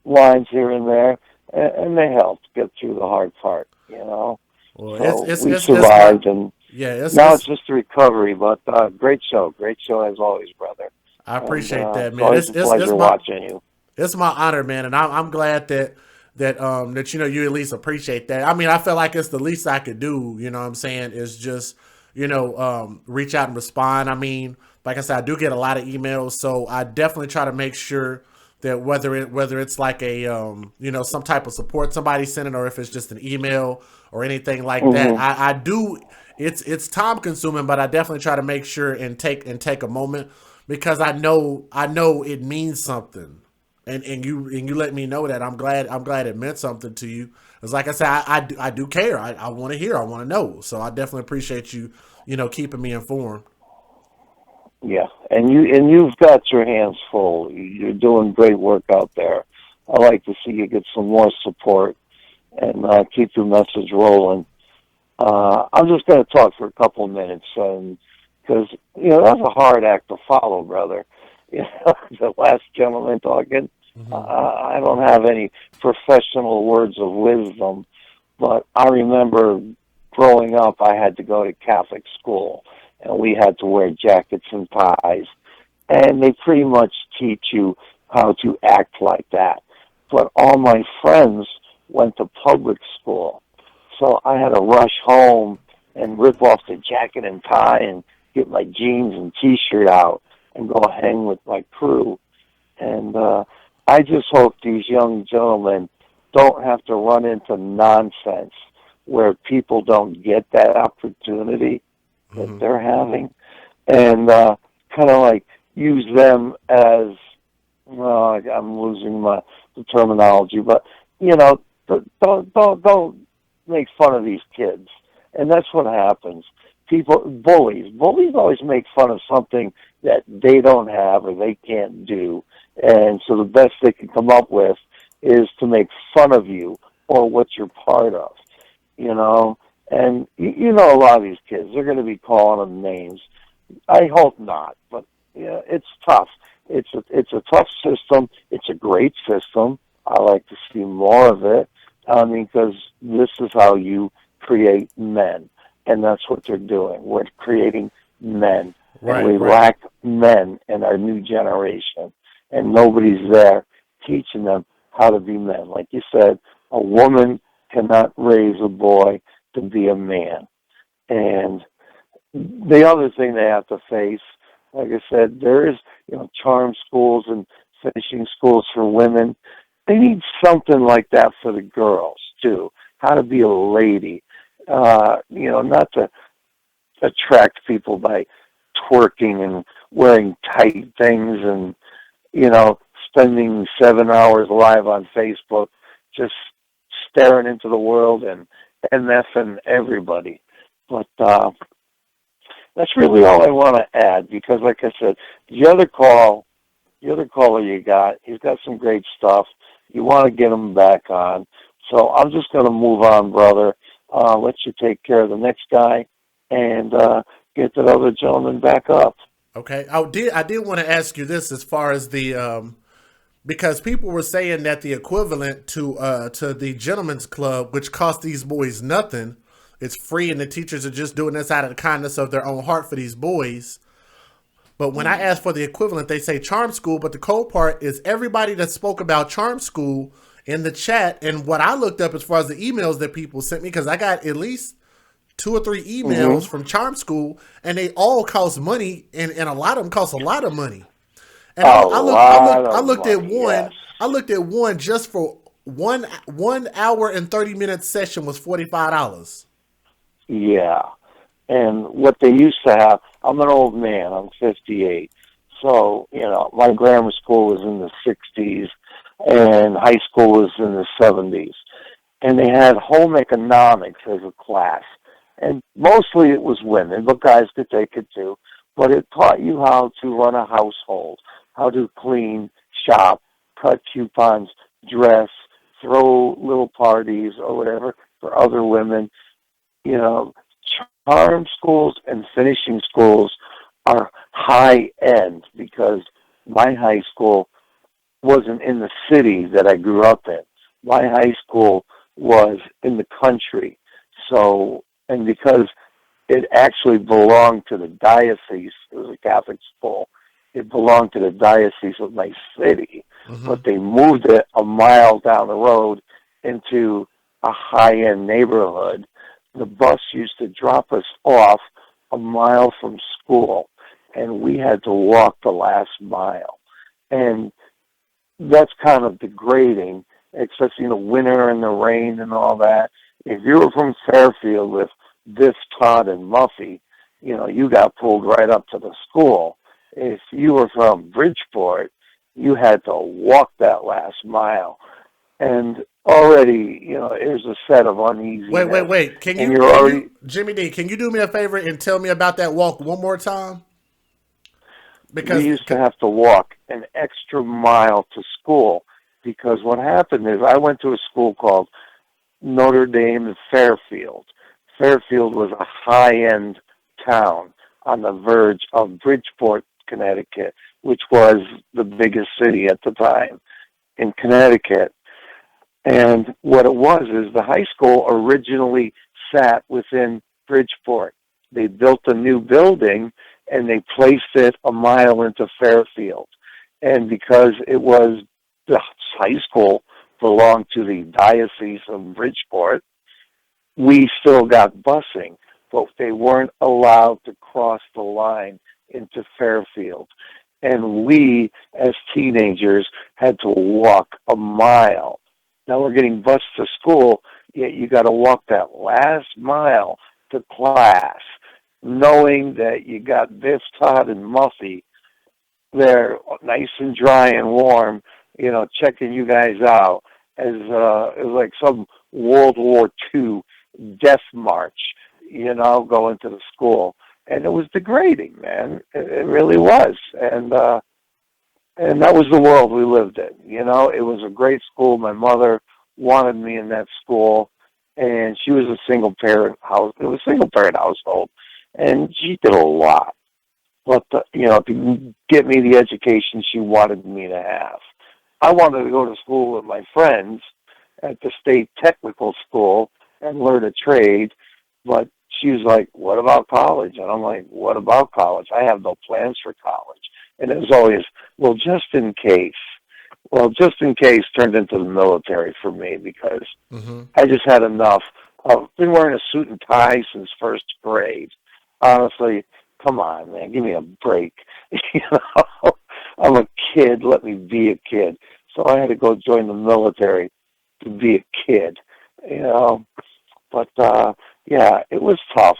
lines here and there, and they helped get through the hard part, Well, So we survived, and now it's just a recovery, but great show as always, brother. I appreciate that, man. It's a pleasure watching you. It's my honor, man, and I'm glad that you at least appreciate that. I mean, I feel like it's the least I could do. You know what I'm saying? Is just reach out and respond. I mean, like I said, I do get a lot of emails, so I definitely try to make sure that whether it's like a some type of support somebody sending, or if it's just an email or anything like that, I do. It's time consuming, but I definitely try to make sure and take a moment, because I know it means something, and you let me know that. I'm glad it meant something to you. It's like I said, I do care. I want to hear. I want to know. So I definitely appreciate you keeping me informed. Yeah, and you've got your hands full. You're doing great work out there. I like to see you get some more support and keep your message rolling. I'm just going to talk for a couple of minutes, because that's a hard act to follow, brother. The last gentleman talking. I don't have any professional words of wisdom, but I remember growing up, I had to go to Catholic school, and we had to wear jackets and ties, and they pretty much teach you how to act like that. But all my friends went to public school, so I had to rush home and rip off the jacket and tie and get my jeans and T-shirt out and go hang with my crew. And I just hope these young gentlemen don't have to run into nonsense where people don't get that opportunity that they're having. And kind of like use them as, well, I'm losing the terminology, but don't make fun of these kids, and that's what happens. Bullies always make fun of something that they don't have or they can't do, and so the best they can come up with is to make fun of you or what you're part of, And a lot of these kids, they're going to be calling them names. I hope not, but it's tough. It's a tough system. It's a great system. I like to see more of it. Because this is how you create men, and that's what they're doing. We're creating men, and we lack men in our new generation, and nobody's there teaching them how to be men. Like you said, a woman cannot raise a boy to be a man. And the other thing they have to face, like I said, there is, charm schools and finishing schools for women. They need something like that for the girls, too. How to be a lady. Not to attract people by twerking and wearing tight things and, spending 7 hours live on Facebook just staring into the world and MFing everybody. But that's really all I want to add because, like I said, the other caller you got, he's got some great stuff. You want to get him back on. So I'm just going to move on, brother. Let you take care of the next guy and get that other gentleman back up. Okay. I did want to ask you this as far as the because people were saying that the equivalent to the gentleman's club, which cost these boys nothing, it's free, and the teachers are just doing this out of the kindness of their own heart for these boys. But when I ask for the equivalent, they say charm school. But the cold part is everybody that spoke about charm school in the chat and what I looked up as far as the emails that people sent me, because I got at least 2 or 3 emails from charm school, and they all cost money, and a lot of them cost a lot of money. And I looked at one. Yes. I looked at one just for 1 hour and 30-minute session was $45. Yeah. And what they used to have, I'm an old man, I'm 58. So, my grammar school was in the 60s and high school was in the 70s. And they had home economics as a class. And mostly it was women, but guys could take it too. But it taught you how to run a household, how to clean, shop, cut coupons, dress, throw little parties or whatever for other women. Charm schools and finishing schools are high end because my high school wasn't in the city that I grew up in. My high school was in the country. So, and because it actually belonged to the diocese, it was a Catholic school, it belonged to the diocese of my city, but they moved it a mile down the road into a high-end neighborhood. The bus used to drop us off a mile from school, and we had to walk the last mile. And that's kind of degrading, especially in the winter and the rain and all that. If you were from Fairfield with Biff, Todd, and Muffy, you got pulled right up to the school. If you were from Bridgeport, you had to walk that last mile. And already, there's a set of uneasiness. Wait. Jimmy D, can you do me a favor and tell me about that walk one more time? Because we used to have to walk an extra mile to school because what happened is I went to a school called Notre Dame in Fairfield. Fairfield was a high-end town on the verge of Bridgeport, Connecticut, which was the biggest city at the time in Connecticut. And what it was is the high school originally sat within Bridgeport. They built a new building and they placed it a mile into Fairfield. And because it was the high school belonged to the Diocese of Bridgeport, we still got busing, but they weren't allowed to cross the line into Fairfield. And we, as teenagers, had to walk a mile. Now we're getting bused to school, yet you got to walk that last mile to class, knowing that you got Biff, Todd, and Muffy there, nice and dry and warm, checking you guys out as it was like some World War II death march, going to the school. And it was degrading, man. It really was. And that was the world we lived in. It was a great school. My mother wanted me in that school, and she was a single parent house. It was a single parent household, and she did a lot. But to get me the education she wanted me to have. I wanted to go to school with my friends at the state technical school and learn a trade, but she was like, "What about college?" And I'm like, "What about college? I have no plans for college." And it was always, "Well, just in case." Well, just in case turned into the military for me because I just had enough. I've been wearing a suit and tie since first grade. Honestly, come on, man, give me a break. I'm a kid. Let me be a kid. So I had to go join the military to be a kid, But yeah, it was tough,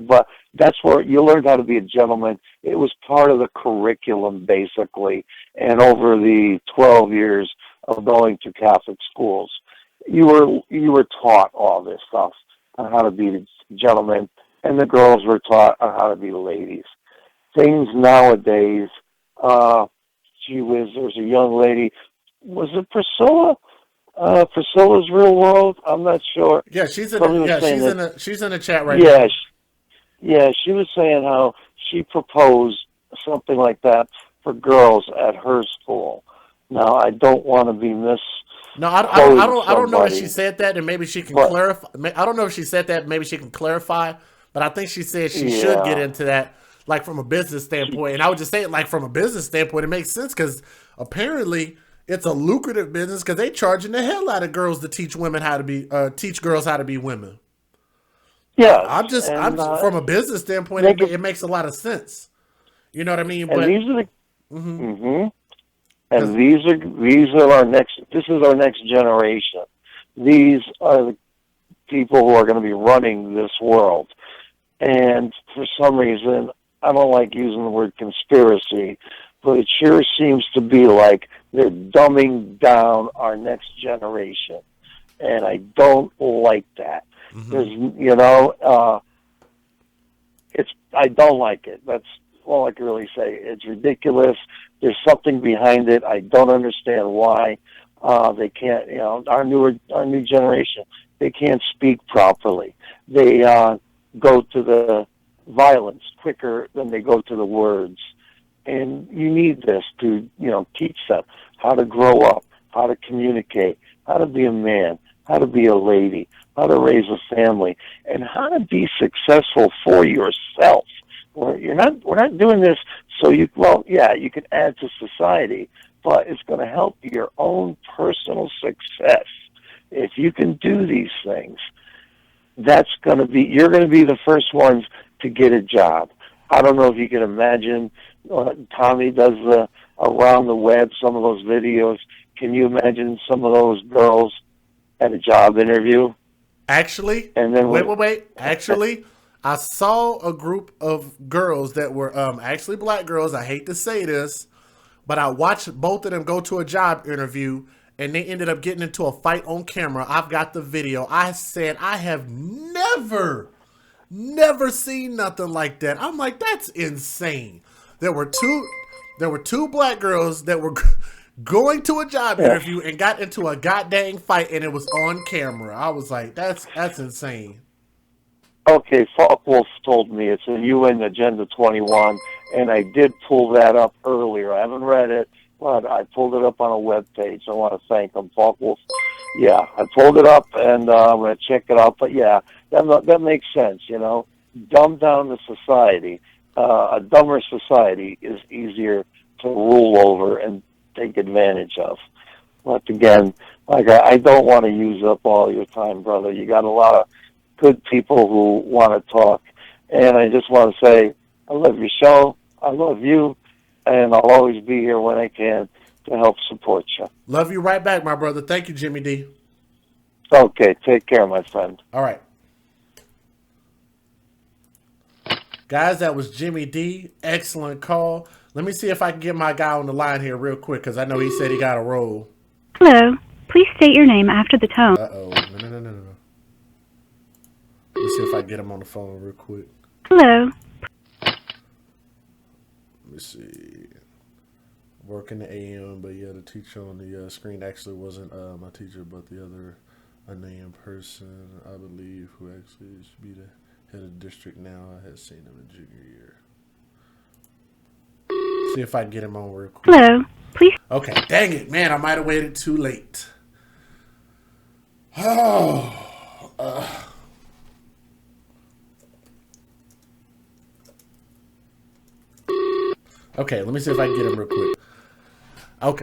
but that's where you learned how to be a gentleman. It was part of the curriculum, basically. And over the 12 years of going to Catholic schools, you were taught all this stuff on how to be a gentleman, and the girls were taught on how to be ladies. Things nowadays, there was a young lady, was it Priscilla? Priscilla's Real World? I'm not sure. Yeah, she's in the chat right now. Yes. Yeah, she was saying how she proposed something like that for girls at her school. Now, I don't want to be No, I don't know if she said that, and maybe she can clarify. I don't know if she said that. Maybe she can clarify. But I think she said she should get into that, like from a business standpoint. And I would just say it like from a business standpoint, it makes sense because apparently it's a lucrative business because they charging the hell out of girls to teach women how to be teach girls how to be women. Yeah, I'm just from a business standpoint, it makes a lot of sense. You know what I mean? And these are the and these are our next. This is our next generation. These are the people who are going to be running this world. And for some reason, I don't like using the word conspiracy, but it sure seems to be like they're dumbing down our next generation. And I don't like that. There's, I don't like it. That's all I can really say. It's ridiculous. There's something behind it. I don't understand why they can't. Our new generation, they can't speak properly. They go to the violence quicker than they go to the words. And you need this to, teach them how to grow up, how to communicate, how to be a man, how to be a lady, how to raise a family, and how to be successful for yourself. We're not doing this so you can add to society, but it's going to help your own personal success. If you can do these things, you're going to be the first ones to get a job. I don't know if you can imagine, Tommy does around the web, some of those videos. Can you imagine some of those girls at a job interview? Actually, and then wait. Actually, I saw a group of girls that were actually black girls. I hate to say this, but I watched both of them go to a job interview, and they ended up getting into a fight on camera. I've got the video. I said, I have never seen nothing like that. I'm like, that's insane. There were two black girls that were going to a job interview and got into a goddamn fight, and it was on camera. I was like, that's insane. Okay, Falkwolf told me it's in UN Agenda 21, and I did pull that up earlier. I haven't read it, but I pulled it up on a web page. I want to thank him, Falkwolf. Yeah, I pulled it up, and I'm going to check it out. But yeah, that makes sense, Dumb down the society. A dumber society is easier to rule over and take advantage of. But again, I don't want to use up all your time, brother. You got a lot of good people who want to talk. And I just want to say, I love your show. I love you. And I'll always be here when I can to help support you. Love you right back, my brother. Thank you, Jimmy D. Okay, take care, my friend. All right. Guys, that was Jimmy D. Excellent call. Let me see if I can get my guy on the line here real quick, because I know he said he got a roll. Hello. Please state your name after the tone. Uh-oh. No. Let's see if I can get him on the phone real quick. Hello. Let me see. Working the AM, but yeah, the teacher on the screen actually wasn't my teacher, but the other unnamed person, I believe, who actually should be the head of the district now. I had seen him in junior year. See if I can get him on real quick. Hello. Please. Okay, dang it, man, I might have waited too late. Oh. Okay, let me see if I can get him real quick.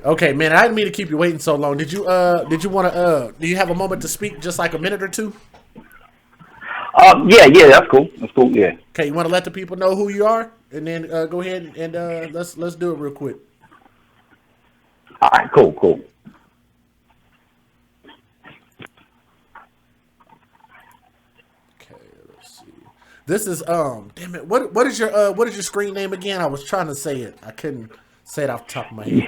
Okay, man, I didn't mean to keep you waiting so long. Did you want to do you have a moment to speak, just like a minute or two? Yeah, that's cool. That's cool. Yeah. Okay, you want to let the people know who you are, and then go ahead and let's do it real quick. All right. Cool. Okay, let's see. This is damn it. What is your screen name again? I was trying to say it. I couldn't say it off the top of my head.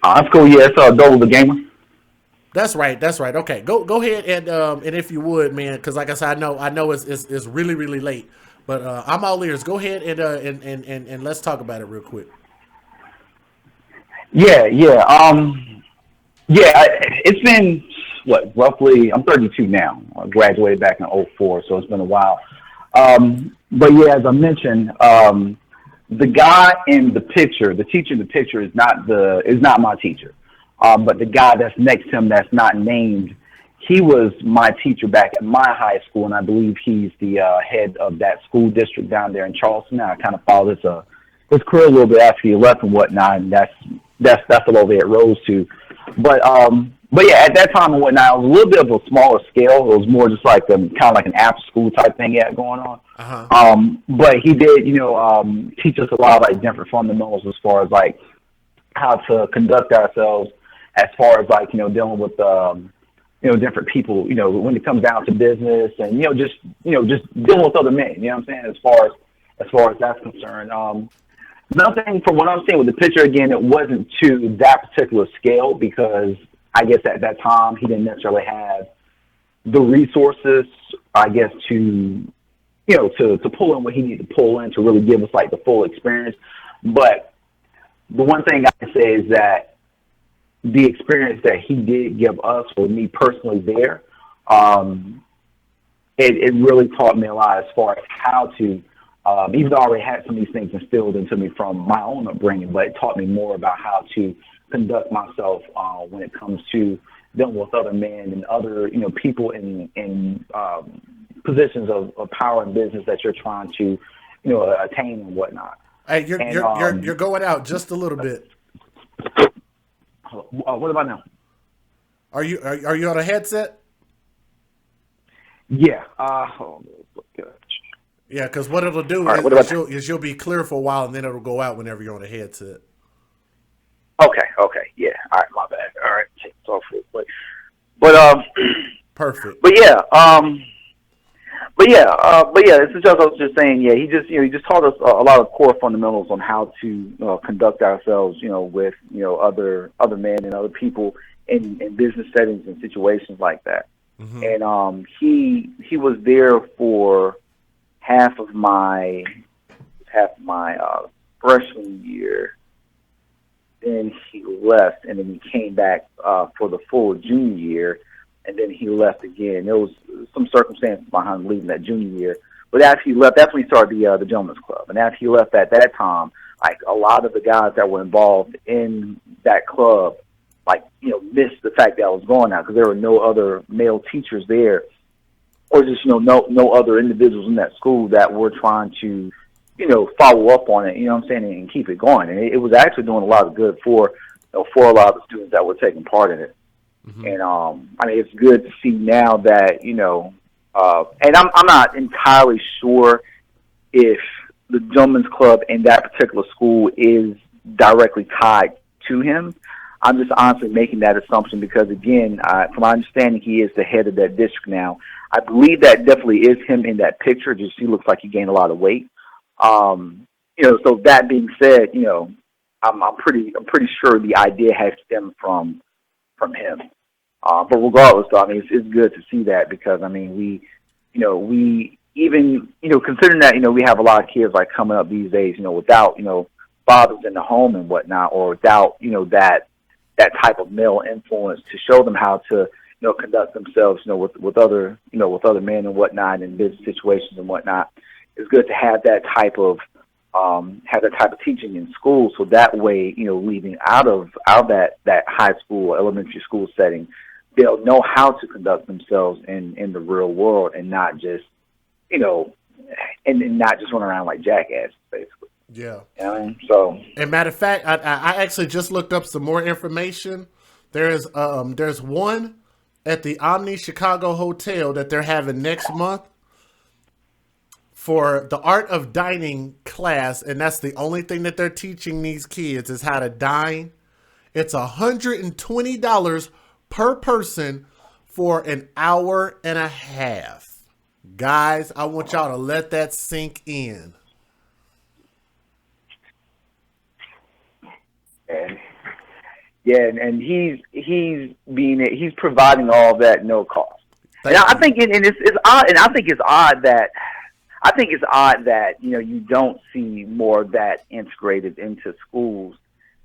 That's cool. Yeah, it's Double the Gamer. That's right. Okay, go ahead and if you would, man, because like I said, I know it's really late, but I'm all ears. Go ahead and let's talk about it real quick. Yeah. It's been roughly. I'm 32 now. I graduated back in '04, so it's been a while. But yeah, as I mentioned, the guy in the picture, the teacher in the picture is not my teacher. But the guy that's next to him that's not named, he was my teacher back at my high school, and I believe he's the head of that school district down there in Charleston. Now I kind of followed his career a little bit after he left and whatnot, and that's the level it rose to. But yeah, at that time and whatnot, it was a little bit of a smaller scale. It was more just like kind of like an after school type thing he had going on. Uh-huh. But he did, teach us a lot of like different fundamentals as far as like how to conduct ourselves, as far as like, dealing with, different people, when it comes down to business and, just dealing with other men, you know what I'm saying? As far as that's concerned. Nothing from what I'm seeing with the picture, again, it wasn't to that particular scale, because I guess at that time he didn't necessarily have the resources, I guess, to pull in what he needed to pull in to really give us like the full experience. But the one thing I can say is that the experience that he did give us, for me personally there, it really taught me a lot as far as how to, even though I already had some of these things instilled into me from my own upbringing, but it taught me more about how to conduct myself when it comes to dealing with other men and other, people in positions of power and business that you're trying to, attain and whatnot. Hey, you're going out just a little bit. What about now? Are you on a headset? Yeah. Yeah, because what it'll do is you'll be clear for a while, and then it'll go out whenever you're on a headset. Okay. Yeah. All right. My bad. All right. Take this off real quick. But perfect. But yeah. This is just I was just saying. Yeah, he just taught us a lot of core fundamentals on how to conduct ourselves, with other men and other people in business settings and situations like that. Mm-hmm. And he was there for half of my freshman year. Then he left, and then he came back for the full junior year. And then he left again. There was some circumstances behind leaving that junior year. But after he left, that's when he started the Gentlemen's Club. And after he left at that time, like a lot of the guys that were involved in that club, missed the fact that I was going out, because there were no other male teachers there, or just no other individuals in that school that were trying to follow up on it. You know what I'm saying, and keep it going. And it was actually doing a lot of good for a lot of the students that were taking part in it. Mm-hmm. And it's good to see now that and I'm not entirely sure if the Gentlemen's Club in that particular school is directly tied to him. I'm just honestly making that assumption because, again, from my understanding, he is the head of that district now. I believe that definitely is him in that picture. Just he looks like he gained a lot of weight. So that being said, I'm pretty sure the idea has stemmed from him. But regardless, though, I mean, it's good to see that, because I mean, we even, considering that, we have a lot of kids like coming up these days, without, fathers in the home and whatnot, or without, that type of male influence to show them how to, conduct themselves, with other, men and whatnot, in business situations and whatnot. It's good to have that type of teaching in school, so that way, leaving out of that high school, elementary school setting, they'll know how to conduct themselves in the real world, and not just, and not just run around like jackasses, basically. Yeah. So, and matter of fact, I actually just looked up some more information. There's one at the Omni Chicago Hotel that they're having next month for the art of dining class, and that's the only thing that they're teaching these kids is how to dine. It's $120 per person for an hour and a half. Guys, I want y'all to let that sink in. And he's providing all that no cost. And I think it's odd, and I think it's odd that you don't see more of that integrated into schools.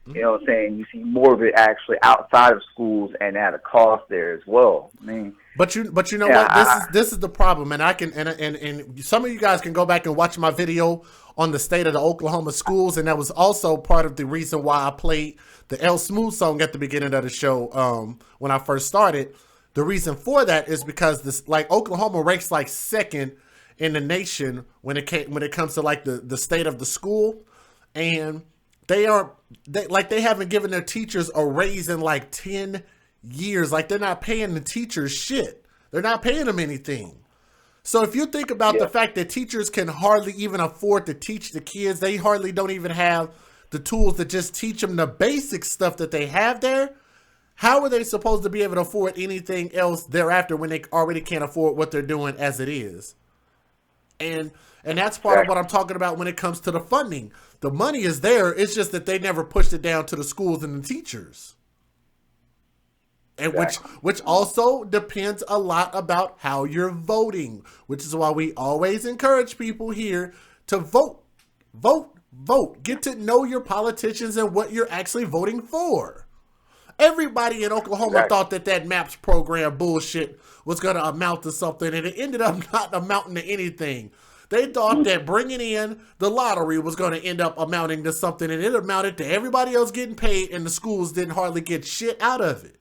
You know what I'm saying? You see more of it actually outside of schools and at a cost there as well. I mean, but you know what? This is the problem, and I can and some of you guys can go back and watch my video on the state of the Oklahoma schools, and that was also part of the reason why I played the L Smooth song at the beginning of the show when I first started. The reason for that is because Oklahoma ranks like second in the nation when it comes to like the state of the school, and they haven't given their teachers a raise in like 10 years. Like, they're not paying the teachers shit. They're not paying them anything. So if you think about the fact that teachers can hardly even afford to teach the kids, they hardly don't even have the tools to just teach them the basic stuff that they have there. How are they supposed to be able to afford anything else thereafter when they already can't afford what they're doing as it is? And that's part of what I'm talking about when it comes to the funding. The money is there. It's just that they never pushed it down to the schools and the teachers. And which also depends a lot about how you're voting, which is why we always encourage people here to vote. Get to know your politicians and what you're actually voting for. Everybody in Oklahoma thought that MAPS program bullshit was going to amount to something, and it ended up not amounting to anything. They thought that bringing in the lottery was going to end up amounting to something, and it amounted to everybody else getting paid, and the schools didn't hardly get shit out of it.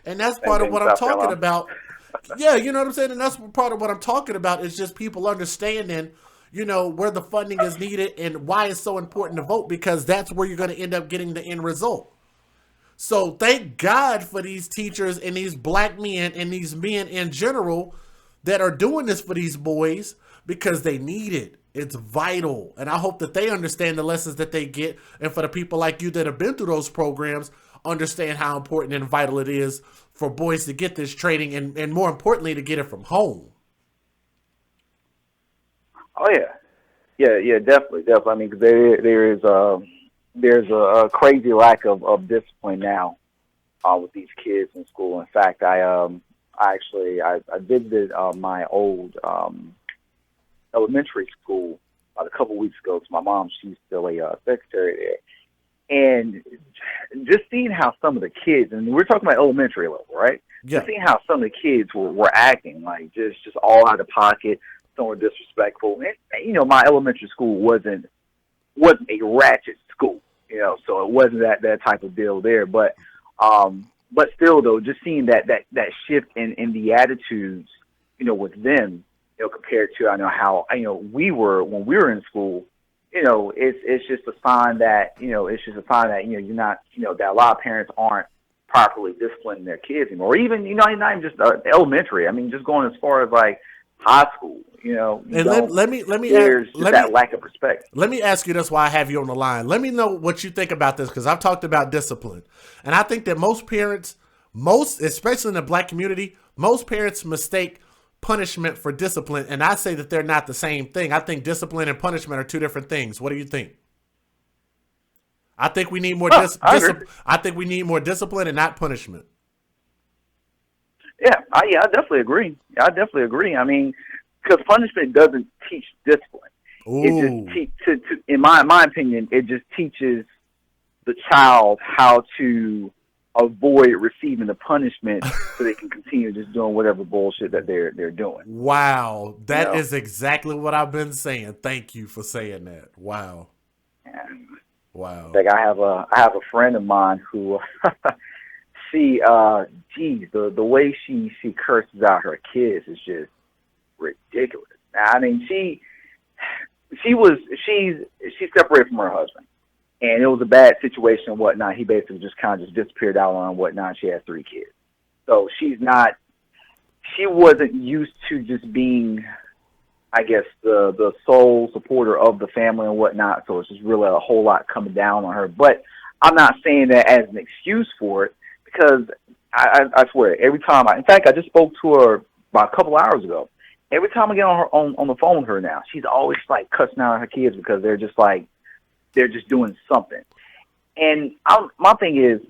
And that's part of what I'm talking about. Yeah, you know what I'm saying? And that's part of what I'm talking about is just people understanding, where the funding is needed and why it's so important to vote, because that's where you're going to end up getting the end result. So thank God for these teachers and these black men and these men in general that are doing this for these boys, because they need it. It's vital. And I hope that they understand the lessons that they get. And for the people like you that have been through those programs, understand how important and vital it is for boys to get this training, and more importantly, to get it from home. Oh yeah, definitely. I mean, cause there's a crazy lack of discipline now with these kids in school. In fact, I visited my old elementary school a couple weeks ago. To my mom, she's still a secretary there. And just seeing how some of the kids, and we're talking about elementary level, right? Yeah. Just seeing how some of the kids were acting, like just all out of pocket, some were disrespectful. And, my elementary school wasn't a ratchet school, so it wasn't that type of deal there. But still, though, just seeing that shift in the attitudes, with them, compared to how we were when we were in school. It's just a sign that you're not that a lot of parents aren't properly disciplining their kids anymore. Or even not even just elementary. I mean, just going as far as like high school. And let me that lack of respect. Let me ask you this while I have you on the line. Let me know what you think about this, because I've talked about discipline, and I think that most parents, especially in the black community, most parents mistake punishment for discipline, and I say that they're not the same thing. I think discipline and punishment are two different things. What do you think? I think we need more I think we need more discipline and not punishment. Yeah, I definitely agree. I mean, because punishment doesn't teach discipline. Ooh. It just in my opinion, it just teaches the child how to avoid receiving the punishment so they can continue just doing whatever bullshit that they're doing. Wow, that is exactly what I've been saying. Thank you for saying that. Wow. Wow. Like I have a friend of mine who she the way she curses out her kids is just ridiculous. I mean, she's separated from her husband, and it was a bad situation and whatnot. He basically just kind of just disappeared out on her and whatnot. She has 3 kids, so she wasn't used to just being, I guess, the sole supporter of the family and whatnot. So it's just really a whole lot coming down on her. But I'm not saying that as an excuse for it, because I swear, every time in fact, I just spoke to her about a couple hours ago. Every time I get on the phone with her now, she's always like cussing out her kids because they're just doing something. And my thing is,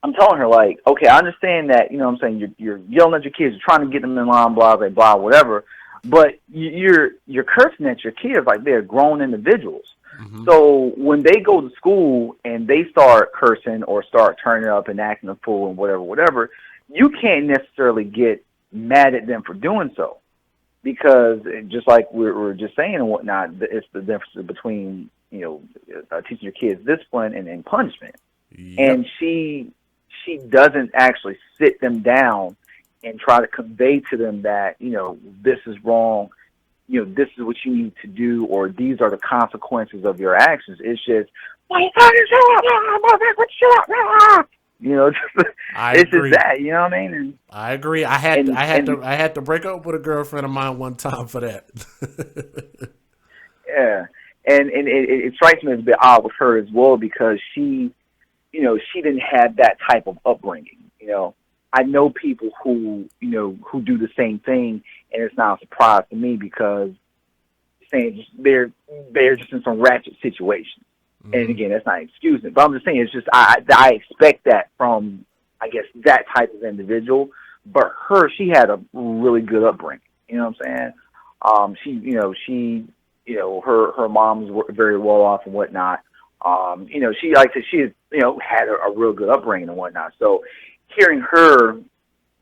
I'm telling her, like, okay, I understand that, you know what I'm saying, you're yelling at your kids, you're trying to get them in line, blah, blah, blah, whatever, but you're cursing at your kids like they're grown individuals. Mm-hmm. So when they go to school and they start cursing or start turning up and acting a fool and whatever, you can't necessarily get mad at them for doing so. Because just like we were just saying and whatnot, it's the difference between, teaching your kids discipline and punishment. Yep. And she doesn't actually sit them down and try to convey to them that, this is wrong, this is what you need to do, or these are the consequences of your actions. It's just, it's just that, you know what I mean? And, I agree. I had to break up with a girlfriend of mine one time for that. Yeah. And it strikes me as a bit odd with her as well, because she didn't have that type of upbringing. I know people who do the same thing, and it's not a surprise to me because they're just in some ratchet situations. Mm-hmm. And again, that's not excusing it, but I'm just saying it's just I expect that from, I guess, that type of individual. But she had a really good upbringing. You know what I'm saying? Her mom's very well off and whatnot. She like I said, she had a real good upbringing and whatnot. So hearing her,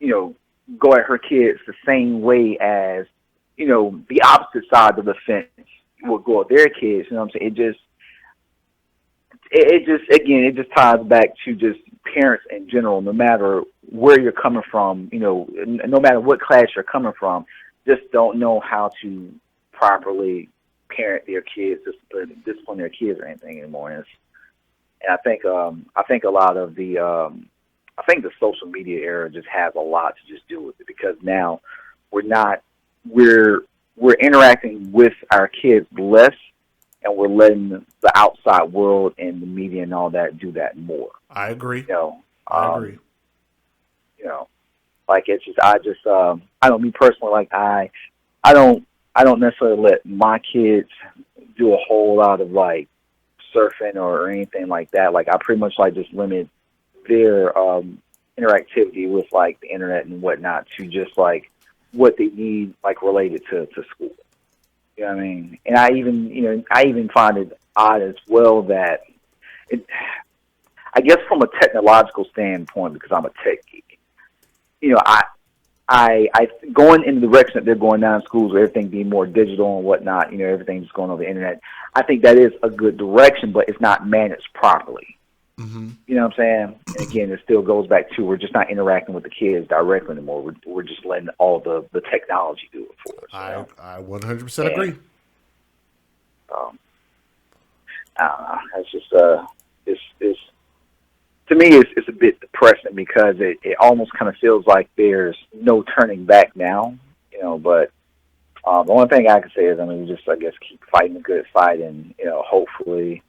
go at her kids the same way as, the opposite side of the fence would go at their kids, you know what I'm saying? It just ties back to just parents in general, no matter where you're coming from, no matter what class you're coming from, just don't know how to properly parent their kids, discipline their kids or anything anymore. And I think a lot of the social media era just has a lot to just do with it, because now we're interacting with our kids less, and we're letting the outside world and the media and all that do that more. I agree. I agree. Like it's just I don't, me personally, like I don't necessarily let my kids do a whole lot of like surfing or anything like that. Like I pretty much like just limit their interactivity with like the internet and whatnot to just like what they need, like related to school. You know what I mean? And I even find it odd as well that I guess from a technological standpoint, because I'm a tech geek, I going in the direction that they're going down in schools, where everything being more digital and whatnot, everything's going over the internet. I think that is a good direction, but it's not managed properly. Mm-hmm. You know what I'm saying? And again, it still goes back to, we're just not interacting with the kids directly anymore. We're just letting all the technology do it for us. I 100% agree. I don't know. It's just it's to me it's a bit depressing, because it almost kind of feels like there's no turning back now. But the only thing I can say is, we just, I guess, keep fighting a good fight, and hopefully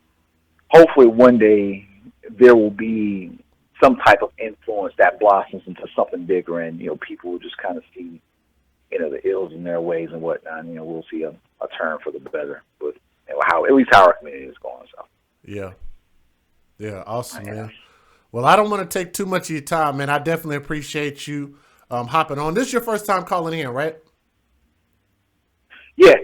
one day there will be some type of influence that blossoms into something bigger, and people will just kind of see the ills in their ways and whatnot. We'll see a turn for the better with how at least how our community is going. So yeah, awesome, man. Well, I don't want to take too much of your time, man. I definitely appreciate you hopping on. This is your first time calling in, right? Yeah.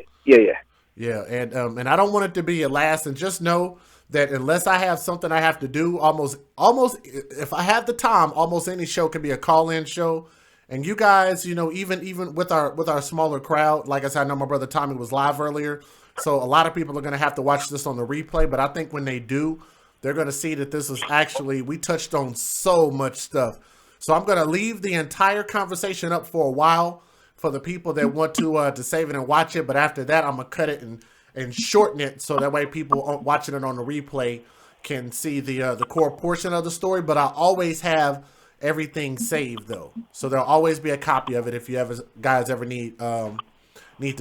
Yeah, and I don't want it to be your last. And just know that unless I have something I have to do, almost if I have the time, almost any show can be a call-in show. And you guys, even with our smaller crowd, like I said, I know my brother Tommy was live earlier, so a lot of people are going to have to watch this on the replay. But I think when they do, they're going to see that this is actually, we touched on so much stuff. So I'm going to leave the entire conversation up for a while for the people that want to save it and watch it. But after that, I'm going to cut it and shorten it so that way people watching it on the replay can see the core portion of the story. But I always have everything saved though, so there'll always be a copy of it if you guys ever need to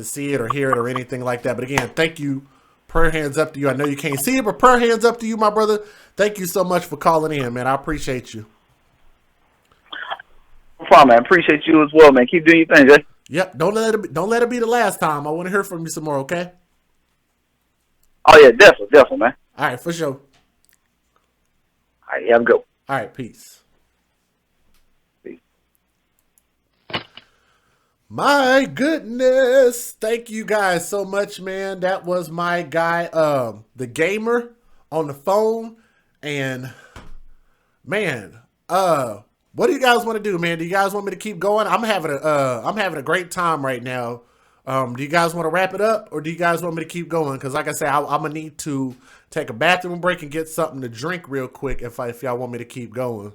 see it or hear it or anything like that. But again, thank you. Prayer hands up to you. I know you can't see it, but prayer hands up to you, my brother. Thank you so much for calling in, man. I appreciate you. No problem, man. Appreciate you as well, man. Keep doing your thing, Jay. Yep. Don't let it be the last time. I want to hear from you some more. Okay. Oh yeah, definitely, man. All right, for sure. All right, have a good one. All right, peace. My goodness. Thank you guys so much, man. That was my guy, the gamer on the phone. And man, what do you guys want to do, man? Do you guys want me to keep going? I'm having a great time right now. Do you guys want to wrap it up or do you guys want me to keep going? Cause like I said, I'm gonna need to take a bathroom break and get something to drink real quick if y'all want me to keep going.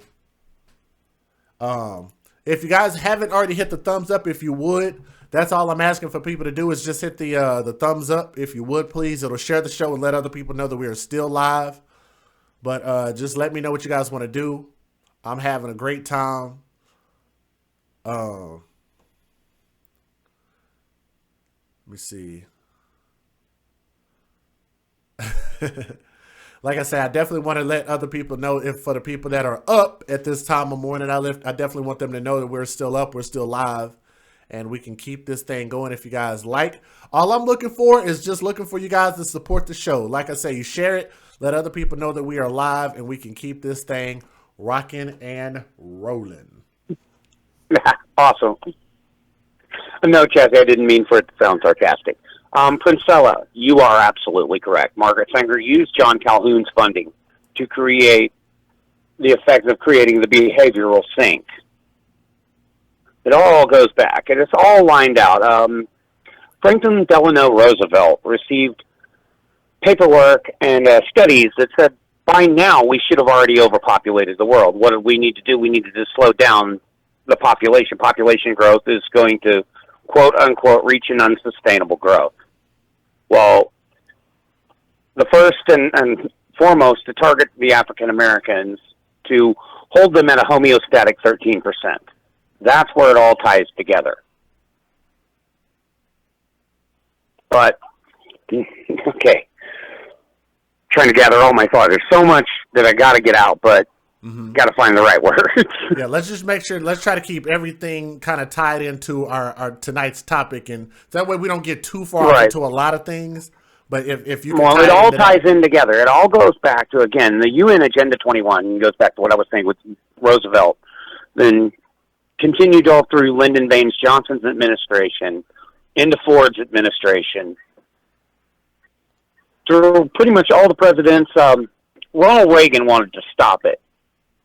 If you guys haven't already hit the thumbs up, if you would, that's all I'm asking for people to do is just hit the thumbs up. If you would, please, it'll share the show and let other people know that we are still live. But just let me know what you guys want to do. I'm having a great time. Let me see. Like I said, I definitely want to let other people know if for the people that are up at this time of morning, I definitely want them to know that we're still up, we're still live, and we can keep this thing going if you guys like. All I'm looking for is just looking for you guys to support the show. Like I say, you share it, let other people know that we are live, and we can keep this thing rocking and rolling. Awesome. No, Chazzy, I didn't mean for it to sound sarcastic. Princella, you are absolutely correct. Margaret Sanger used John Calhoun's funding to create the effect of creating the behavioral sink. It all goes back, and it's all lined out. Franklin Delano Roosevelt received paperwork and studies that said by now we should have already overpopulated the world. What did we need to do? We needed to slow down the population. Population growth is going to, quote unquote, reach an unsustainable growth. Well, the first and foremost to target the African Americans, to hold them at a homeostatic 13%. That's where it all ties together. But, okay, trying to gather all my thoughts. There's so much that I got to get out, but got to find the right words. Yeah, let's just make sure, let's try to keep everything kind of tied into our tonight's topic, and that way we don't get too far into a lot of things. But if you can it all ties in together. It all goes back to, again, the UN Agenda 21 goes back to what I was saying with Roosevelt, then continued all through Lyndon Baines Johnson's administration, into Ford's administration, through pretty much all the presidents. Ronald Reagan wanted to stop it,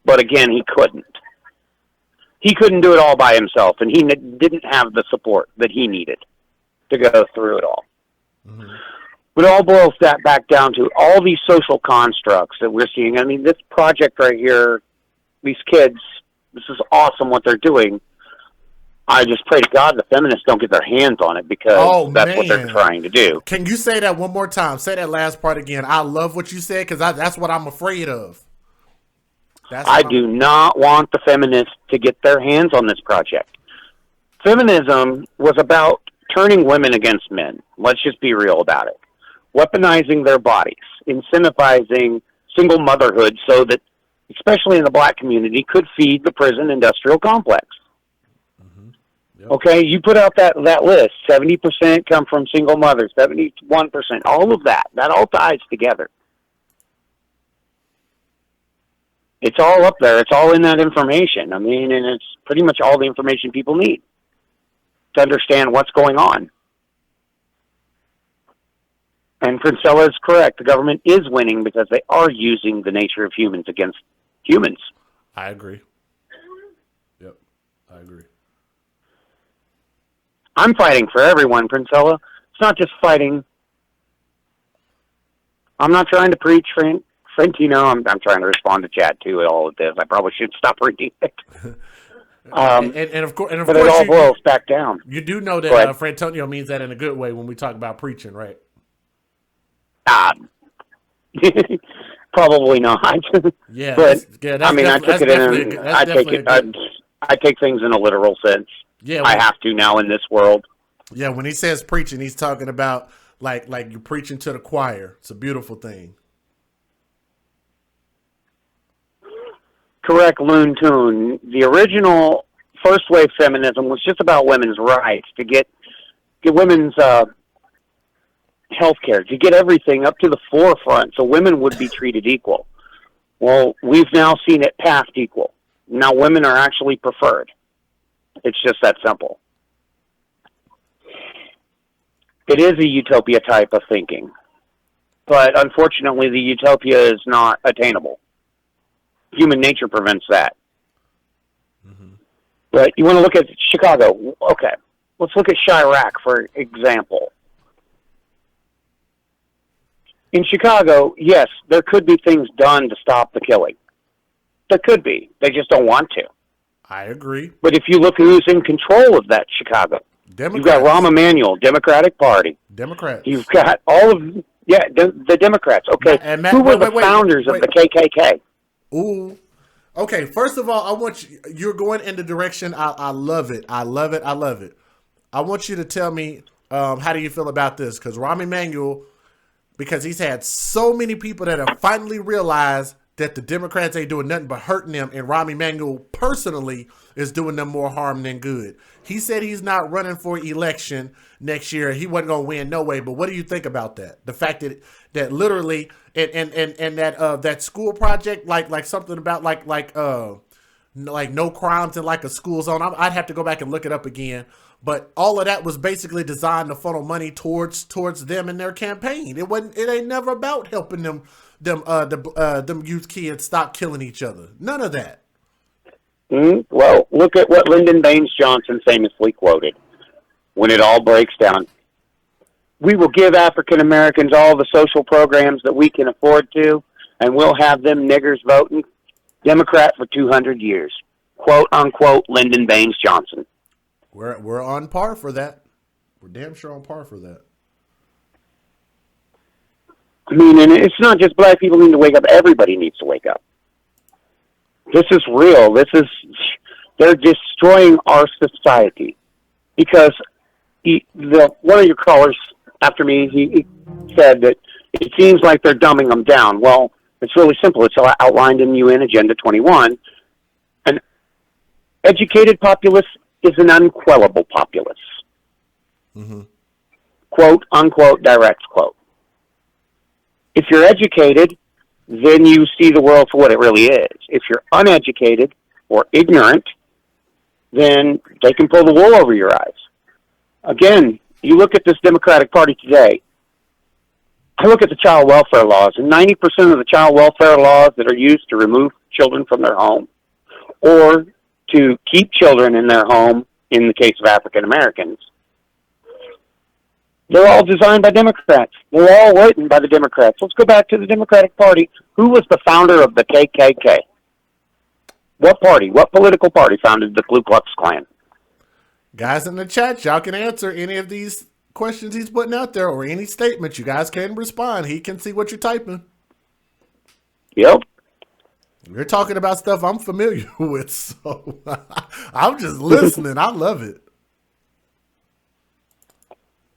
but again, he couldn't. He couldn't do it all by himself, and he didn't have the support that he needed to go through it all. But it all boils that back down to all these social constructs that we're seeing. I mean, this project right here, these kids, this is awesome what they're doing. I just pray to God the feminists don't get their hands on it, because that's what they're trying to do. Can you say that one more time? Say that last part again. I love what you said, because that's what I'm afraid of. I do not want the feminists to get their hands on this project. Feminism was about turning women against men. Let's just be real about it. Weaponizing their bodies, incentivizing single motherhood so that, especially in the black community, could feed the prison industrial complex. Yep. Okay, you put out that list. 70% come from single mothers. 71%. All of that. That all ties together. It's all up there. It's all in that information. I mean, and it's pretty much all the information people need to understand what's going on. And Princella is correct. The government is winning because they are using the nature of humans against humans. I agree. Yep, I agree. I'm fighting for everyone, Princella. It's not just fighting. I'm not trying to preach, Frentino. I'm trying to respond to chat to all of this. I probably should stop reading it. And of course, but it all boils back down. You do know that Frantonio means that in a good way when we talk about preaching, right? Probably not. Yeah, but that's I mean, I took it in. I take things in a literal sense. Yeah, I have to now in this world. Yeah, when he says preaching, he's talking about like you're preaching to the choir. It's a beautiful thing. Correct, Loon Toon. The original first wave feminism was just about women's rights, to get women's health care, to get everything up to the forefront so women would be treated equal. Well, we've now seen it past equal. Now women are actually preferred. It's just that simple. It is a utopia type of thinking, but unfortunately the utopia is not attainable. Human nature prevents that. Mm-hmm. But you want to look at Chicago. Okay, let's look at Chirac, for example. In Chicago, yes, there could be things done to stop the killing. There could be. They just don't want to. I agree. But if you look who's in control of that Chicago, Democrats. You've got Rahm Emanuel, Democratic Party. Democrats. You've got all of, the Democrats. Okay, who were the founders of the KKK? Ooh. Okay, first of all, I want you're going in the direction. I love it. I love it. I love it. I want you to tell me how do you feel about this? Because Rahm Emanuel, because he's had so many people that have finally realized that the Democrats ain't doing nothing but hurting them, and Rahm Emanuel personally is doing them more harm than good. He said he's not running for election next year. He wasn't going to win no way. But what do you think about that? The fact that literally and that school project, like something about like no crimes in like a school zone. I'd have to go back and look it up again. But all of that was basically designed to funnel money towards them and their campaign. It ain't never about helping them youth kids stop killing each other. None of that. Well, look at what Lyndon Baines Johnson famously quoted when it all breaks down. We will give African Americans all the social programs that we can afford to, and we'll have them niggers voting Democrat for 200 years. Quote, unquote, Lyndon Baines Johnson. We're on par for that. We're damn sure on par for that. I mean, and it's not just black people need to wake up. Everybody needs to wake up. This is real. They're destroying our society because one of your callers after me, he said that it seems like they're dumbing them down. Well, it's really simple. It's outlined in UN Agenda 21. An educated populace is an unquellable populace. Mm-hmm. Quote, unquote, direct quote. If you're educated, then you see the world for what it really is. If you're uneducated or ignorant, then they can pull the wool over your eyes. Again, you look at this Democratic Party today, I look at the child welfare laws, and 90% of the child welfare laws that are used to remove children from their home or to keep children in their home, in the case of African Americans, they're all designed by Democrats. They're all written by the Democrats. Let's go back to the Democratic Party. Who was the founder of the KKK? What party? What political party founded the Ku Klux Klan? Guys in the chat, y'all can answer any of these questions he's putting out there or any statements. You guys can respond. He can see what you're typing. Yep. You're talking about stuff I'm familiar with, so I'm just listening. I love it.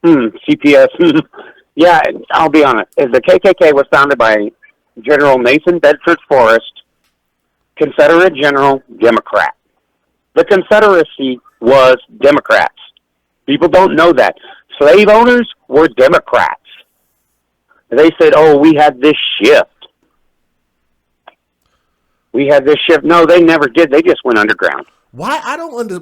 CPS. Yeah, I'll be honest. The KKK was founded by General Nathan Bedford Forrest, Confederate General, Democrat. The Confederacy was Democrats. People don't know that. Slave owners were Democrats. They said, oh, we had this shift. No, they never did. They just went underground. Why?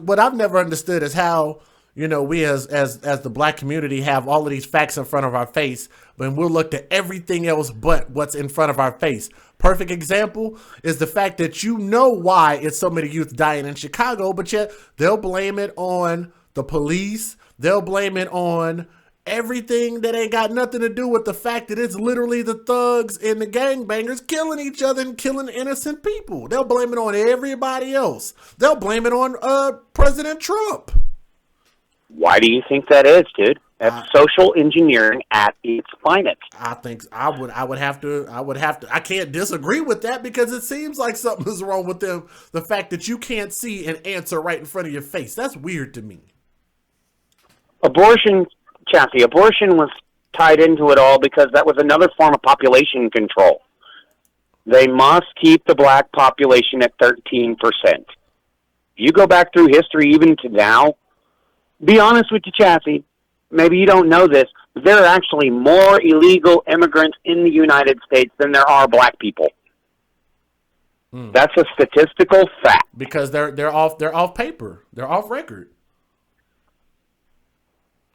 What I've never understood is how, we as the black community have all of these facts in front of our face, but we'll look at everything else but what's in front of our face. Perfect example is the fact that why it's so many youth dying in Chicago, but yet they'll blame it on the police. They'll blame it on everything that ain't got nothing to do with the fact that it's literally the thugs and the gangbangers killing each other and killing innocent people. They'll blame it on everybody else. They'll blame it on President Trump. Why do you think that is, dude? That's social engineering at its finest. I think I would have to, I can't disagree with that because it seems like something is wrong with them. The fact that you can't see an answer right in front of your face. That's weird to me. Abortion was tied into it all because that was another form of population control. They must keep the black population at 13%. You go back through history even to now, be honest with you, Chassie, maybe you don't know this, but there are actually more illegal immigrants in the United States than there are black people. That's a statistical fact. Because they're off paper. They're off record.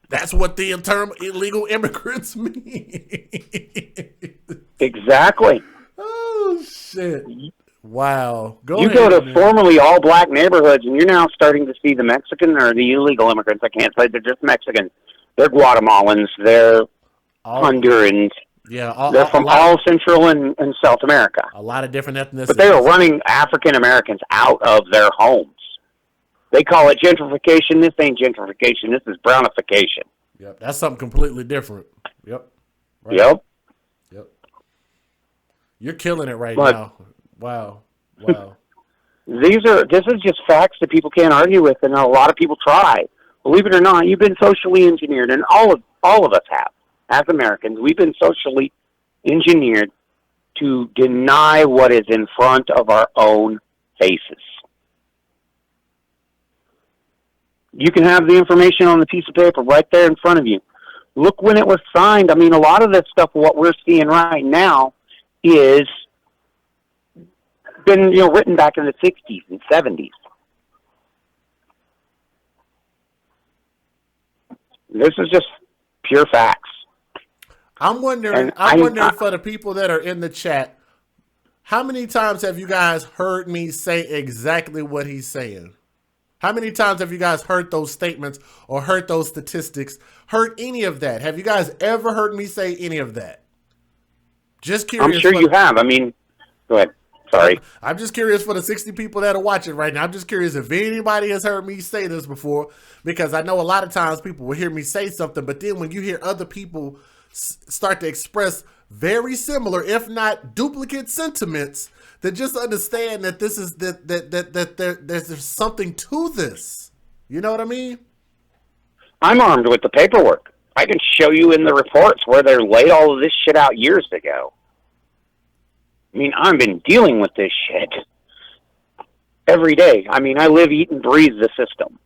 That's what the term illegal immigrants mean. Exactly. Oh, shit. Wow. Go to formerly all black neighborhoods, and you're now starting to see the Mexican or the illegal immigrants. I can't say they're just Mexicans. They're Guatemalans. They're Hondurans. Yeah, they're from all Central and South America. A lot of different ethnicities. But they are running African Americans out of their homes. They call it gentrification. This ain't gentrification. This is brownification. Yep, that's something completely different. Yep. Right. Yep. You're killing it right now. Wow. This is just facts that people can't argue with, and a lot of people try. Believe it or not, you've been socially engineered, and all of us have. As Americans, we've been socially engineered to deny what is in front of our own faces. You can have the information on the piece of paper right there in front of you. Look when it was signed. I mean, a lot of this stuff, what we're seeing right now, is been written back in the 60s and 70s. This is just pure facts. I'm wondering for the people that are in the chat, how many times have you guys heard me say exactly what he's saying? How many times have you guys heard those statements or heard those statistics? Heard any of that? Have you guys ever heard me say any of that? Just curious. I'm sure you have. I mean, go ahead. Sorry. I'm just curious for the 60 people that are watching right now. I'm just curious if anybody has heard me say this before, because I know a lot of times people will hear me say something, but then when you hear other people start to express very similar, if not duplicate sentiments, then just understand that this is there's something to this. You know what I mean? I'm armed with the paperwork. I can show you in the reports where they laid all of this shit out years ago. I mean, I've been dealing with this shit every day. I mean, I live, eat, and breathe the system.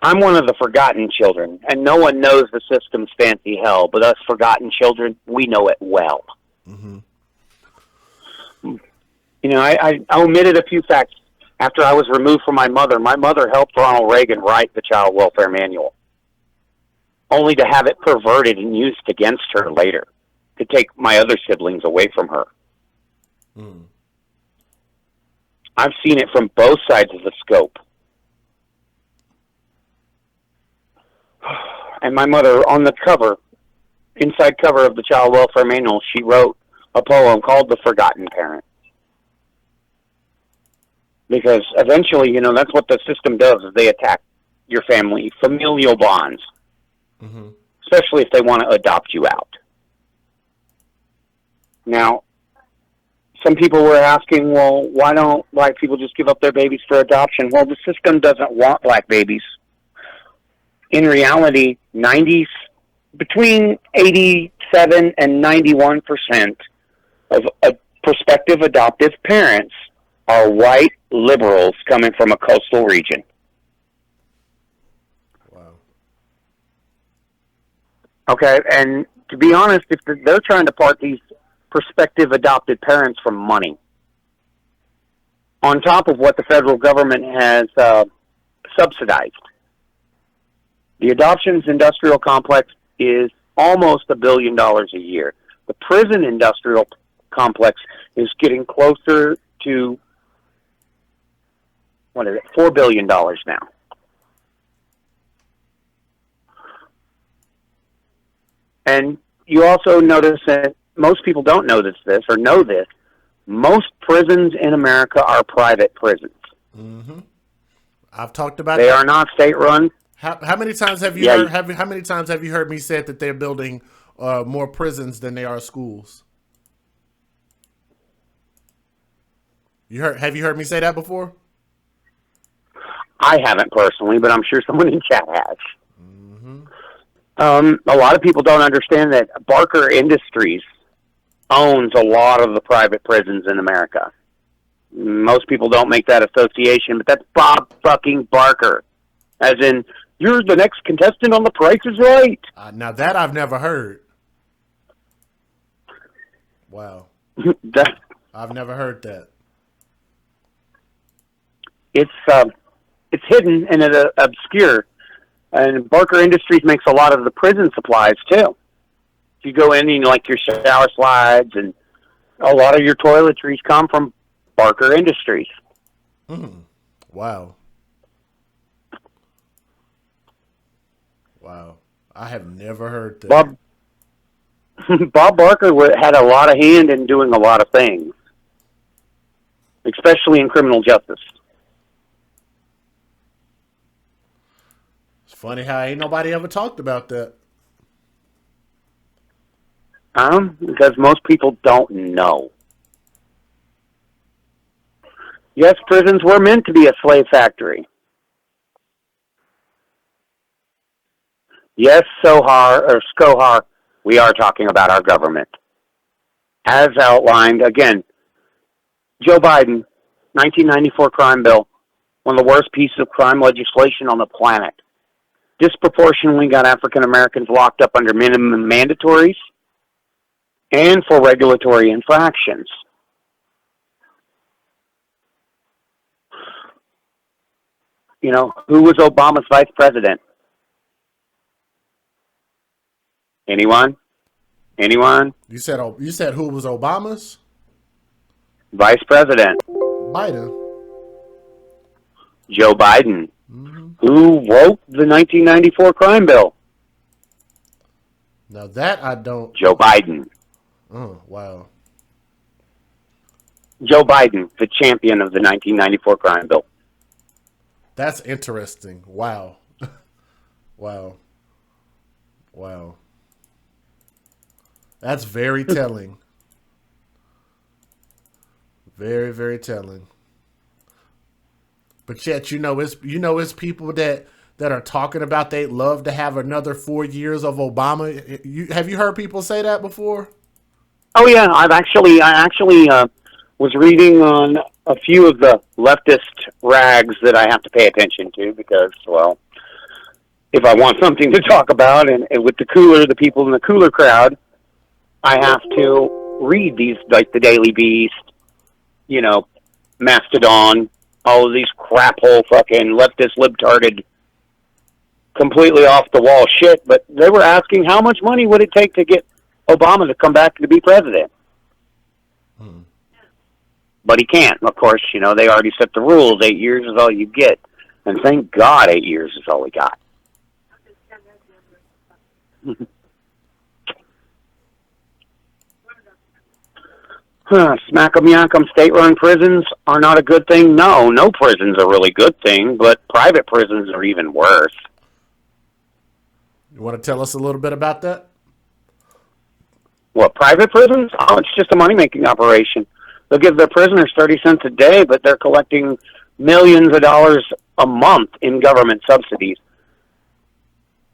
I'm one of the forgotten children, and no one knows the system's fancy hell, but us forgotten children, we know it well. Mm-hmm. I omitted a few facts after I was removed from my mother. My mother helped Ronald Reagan write the Child Welfare Manual, only to have it perverted and used against her later to take my other siblings away from her. Mm. I've seen it from both sides of the scope. And my mother, on the inside cover of the Child Welfare Manual, she wrote a poem called The Forgotten Parent. Because eventually, that's what the system does, is they attack your family, familial bonds, mm-hmm. especially if they want to adopt you out. Now, some people were asking, well, why don't black people just give up their babies for adoption? Well, the system doesn't want black babies. In reality, between 87 and 91% of prospective adoptive parents are white liberals coming from a coastal region. Okay, and to be honest, if they're trying to part these prospective adopted parents from money, on top of what the federal government has subsidized, the adoptions industrial complex is almost $1 billion a year. The prison industrial complex is getting closer to, $4 billion now. And you also notice that most people don't notice this or know this. Most prisons in America are private prisons. Mm-hmm. I've talked about They that. are not state-run. How many times have you heard? How many times have you heard me say that they're building more prisons than they are schools? Have you heard me say that before? I haven't personally, but I'm sure someone in chat has. A lot of people don't understand that Barker Industries owns a lot of the private prisons in America. Most people don't make that association, but that's Bob fucking Barker. As in, you're the next contestant on The Price is Right. Now that I've never heard. Wow. I've never heard that. It's hidden and it's obscure. And Barker Industries makes a lot of the prison supplies, too. If you go in, like your shower slides and a lot of your toiletries come from Barker Industries. Wow. Wow. I have never heard that. Bob Barker had a lot of hand in doing a lot of things, especially in criminal justice. It's funny how ain't nobody ever talked about that. Because most people don't know. Yes, prisons were meant to be a slave factory. Yes, Skohar, we are talking about our government. As outlined, again, Joe Biden, 1994 crime bill, one of the worst pieces of crime legislation on the planet. Disproportionately got African Americans locked up under minimum mandatories and for regulatory infractions. You know, who was Obama's vice president? Anyone? You said who was Obama's vice president? Biden. Joe Biden. Who wrote the 1994 crime bill? Now that I don't. Joe Biden. Oh, wow. Joe Biden, the champion of the 1994 crime bill. That's interesting. Wow. Wow. That's very telling. Very, very telling. But yet, it's people that are talking about they'd love to have another 4 years of Obama. Have you heard people say that before? Oh yeah, I actually was reading on a few of the leftist rags that I have to pay attention to because, well, if I want something to talk about and with the people in the cooler crowd, I have to read these, like the Daily Beast, Mastodon, all of these crap hole fucking leftist libtarded, completely off the wall shit. But they were asking how much money would it take to get Obama to come back to be president. But he can't. Of course, they already set the rules. 8 years is all you get. And thank God 8 years is all we got. Smack 'em yank 'em, state-run prisons are not a good thing. No prison's a really good thing, but private prisons are even worse. You want to tell us a little bit about that? What, private prisons? Oh, it's just a money-making operation. They'll give their prisoners 30 cents a day, but they're collecting millions of dollars a month in government subsidies.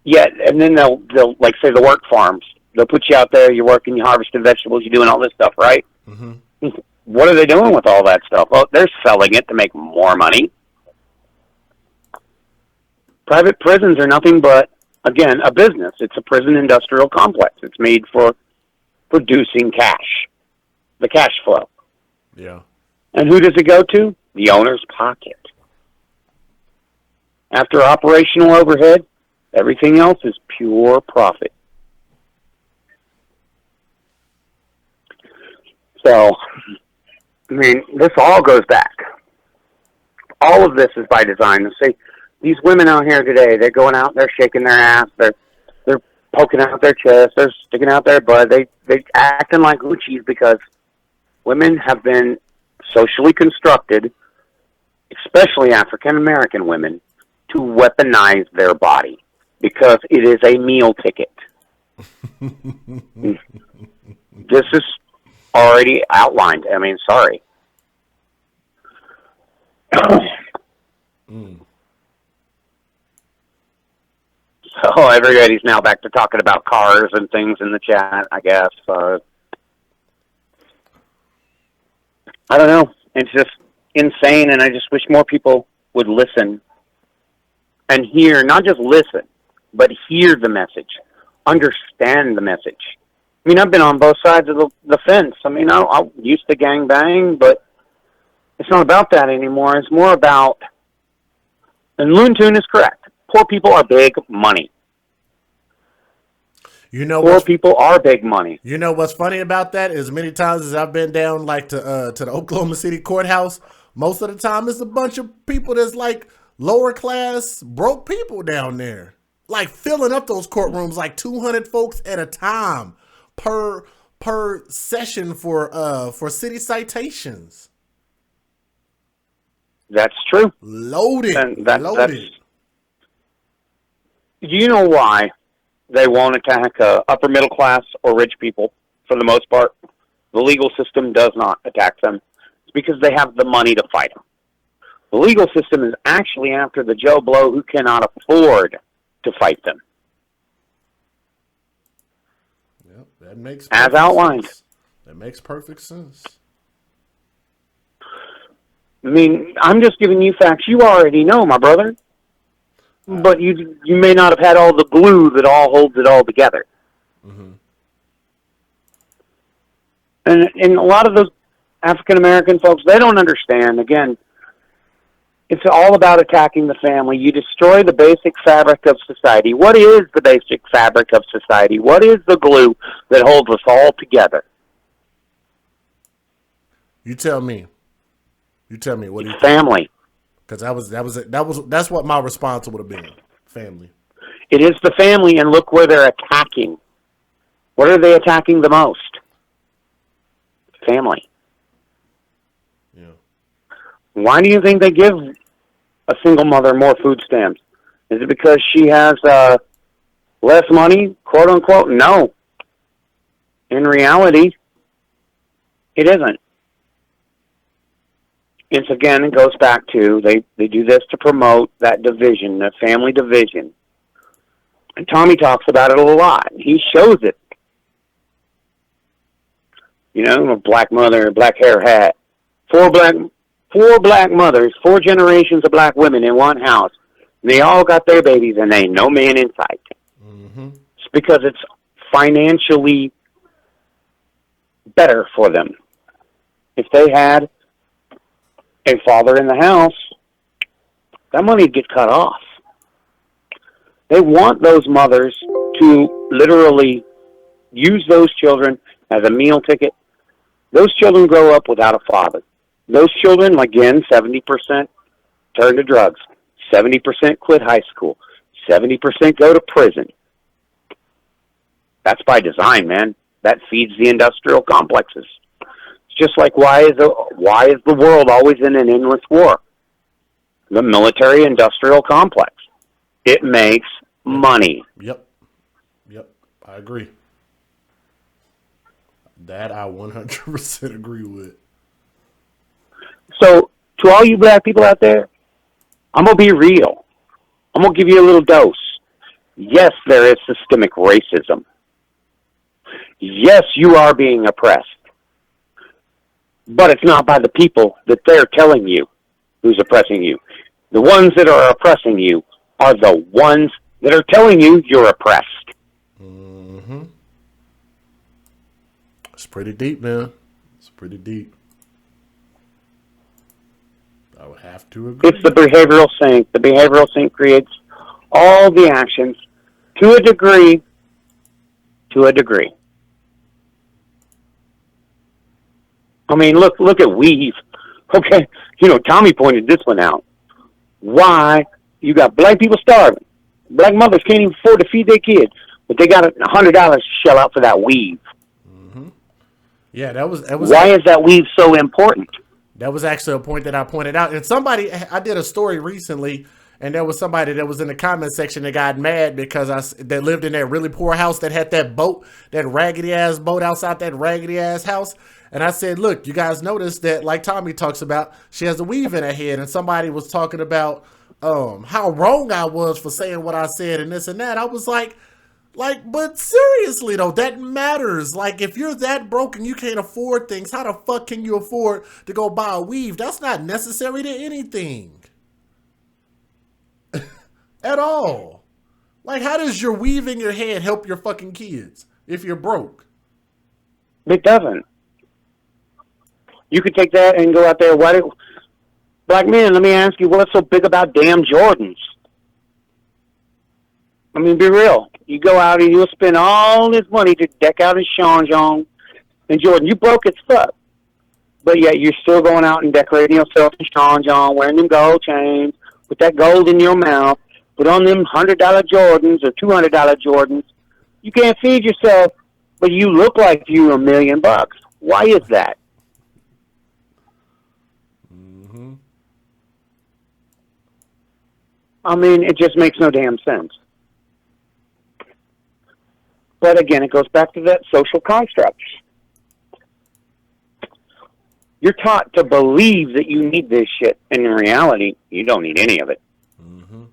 And then they'll like, say, the work farms. They'll put you out there, you're working, you're harvesting vegetables, you're doing all this stuff, right? Mm-hmm. What are they doing with all that stuff? Well, they're selling it to make more money. Private prisons are nothing but again, a business. It's a prison industrial complex. It's made for producing cash, the cash flow. Yeah. And who does it go to? The owner's pocket. After operational overhead, everything else is pure profit. So, I mean, this all goes back. All of this is by design. See, these women out here today, they're going out, they're shaking their ass, they're poking out their chest, they're sticking out their butt, they acting like Gucci's because women have been socially constructed, especially African American women, to weaponize their body because it is a meal ticket. This is already outlined. I mean, sorry. So everybody's now back to talking about cars and things in the chat, I guess. I don't know. It's just insane, and I just wish more people would listen and hear, not just listen, but hear the message, understand the message. I mean, I've been on both sides of the fence. I mean, I used to gang bang, but it's not about that anymore. It's more about, and Loon Tune is correct, poor people are big money. You know, poor people are big money. You know what's funny about that is many times as I've been down like to the Oklahoma City courthouse, most of the time it's a bunch of people that's like lower class broke people down there, like filling up those courtrooms like 200 folks at a time per session for city citations. That's true. Loaded. Loaded. Do you know why they won't attack upper middle class or rich people for the most part? The legal system does not attack them. It's because they have the money to fight them. The legal system is actually after the Joe Blow who cannot afford to fight them. Yep, that makes as outlined. Sense. That makes perfect sense. I mean, I'm just giving you facts you already know, my brother. But you may not have had all the glue that all holds it all together. Mm-hmm. And a lot of those African-American folks, they don't understand. Again, it's all about attacking the family. You destroy the basic fabric of society. What is the basic fabric of society? What is the glue that holds us all together? You tell me. You tell me. What do you think? Family. Because that's what my response would have been. Family. It is the family, and look where they're attacking. What are they attacking the most? Family. Yeah. Why do you think they give a single mother more food stamps? Is it because she has less money, quote unquote? No. In reality, it isn't. It's again, it goes back to they do this to promote that division, that family division. And Tommy talks about it a lot. He shows it. You know, a black mother, black hair hat. Four black mothers, 4 generations of black women in one house. And they all got their babies and ain't no man in sight. Mm-hmm. It's because it's financially better for them. If they had a father in the house, that money would get cut off. They want those mothers to literally use those children as a meal ticket. Those children grow up without a father. Those children, again, 70% turn to drugs. 70% quit high school. 70% go to prison. That's by design, man. That feeds the industrial complexes. Just like why is the world always in an endless war? The military-industrial complex. It makes money. Yep. I agree. That I 100% agree with. So, to all you black people out there, I'm going to be real. I'm going to give you a little dose. Yes, there is systemic racism. Yes, you are being oppressed. But it's not by the people that they're telling you who's oppressing you. The ones that are oppressing you are the ones that are telling you you're oppressed. Mm-hmm. It's pretty deep, man. It's pretty deep. I would have to agree. It's the behavioral sink. The behavioral sink creates all the actions to a degree. To a degree. I mean, look at weave. Okay, Tommy pointed this one out. Why you got black people starving? Black mothers can't even afford to feed their kids, but they got $100 to shell out for that weave. Mm-hmm. Yeah, that was. Why is that weave so important? That was actually a point that I pointed out. And I did a story recently, and there was somebody that was in the comment section that got mad because that lived in that really poor house that had that boat, that raggedy ass boat outside that raggedy ass house. And I said, look, you guys notice that, like Tommy talks about, she has a weave in her head. And somebody was talking about how wrong I was for saying what I said and this and that. I was like, but seriously though, that matters. Like, if you're that broke and you can't afford things, how the fuck can you afford to go buy a weave? That's not necessary to anything. At all. Like, how does your weave in your head help your fucking kids if you're broke? It doesn't. You could take that and go out there. Black men, let me ask you, what's so big about damn Jordans? I mean, be real. You go out and you'll spend all this money to deck out in Sean John and Jordan. You broke as fuck. But yet you're still going out and decorating yourself in Sean John, wearing them gold chains, with that gold in your mouth, put on them $100 Jordans or $200 Jordans. You can't feed yourself, but you look like you're $1 million. Why is that? Mm-hmm. I mean, it just makes no damn sense. But again, it goes back to that social construct. You're taught to believe that you need this shit, and in reality, you don't need any of it. Mm-hmm.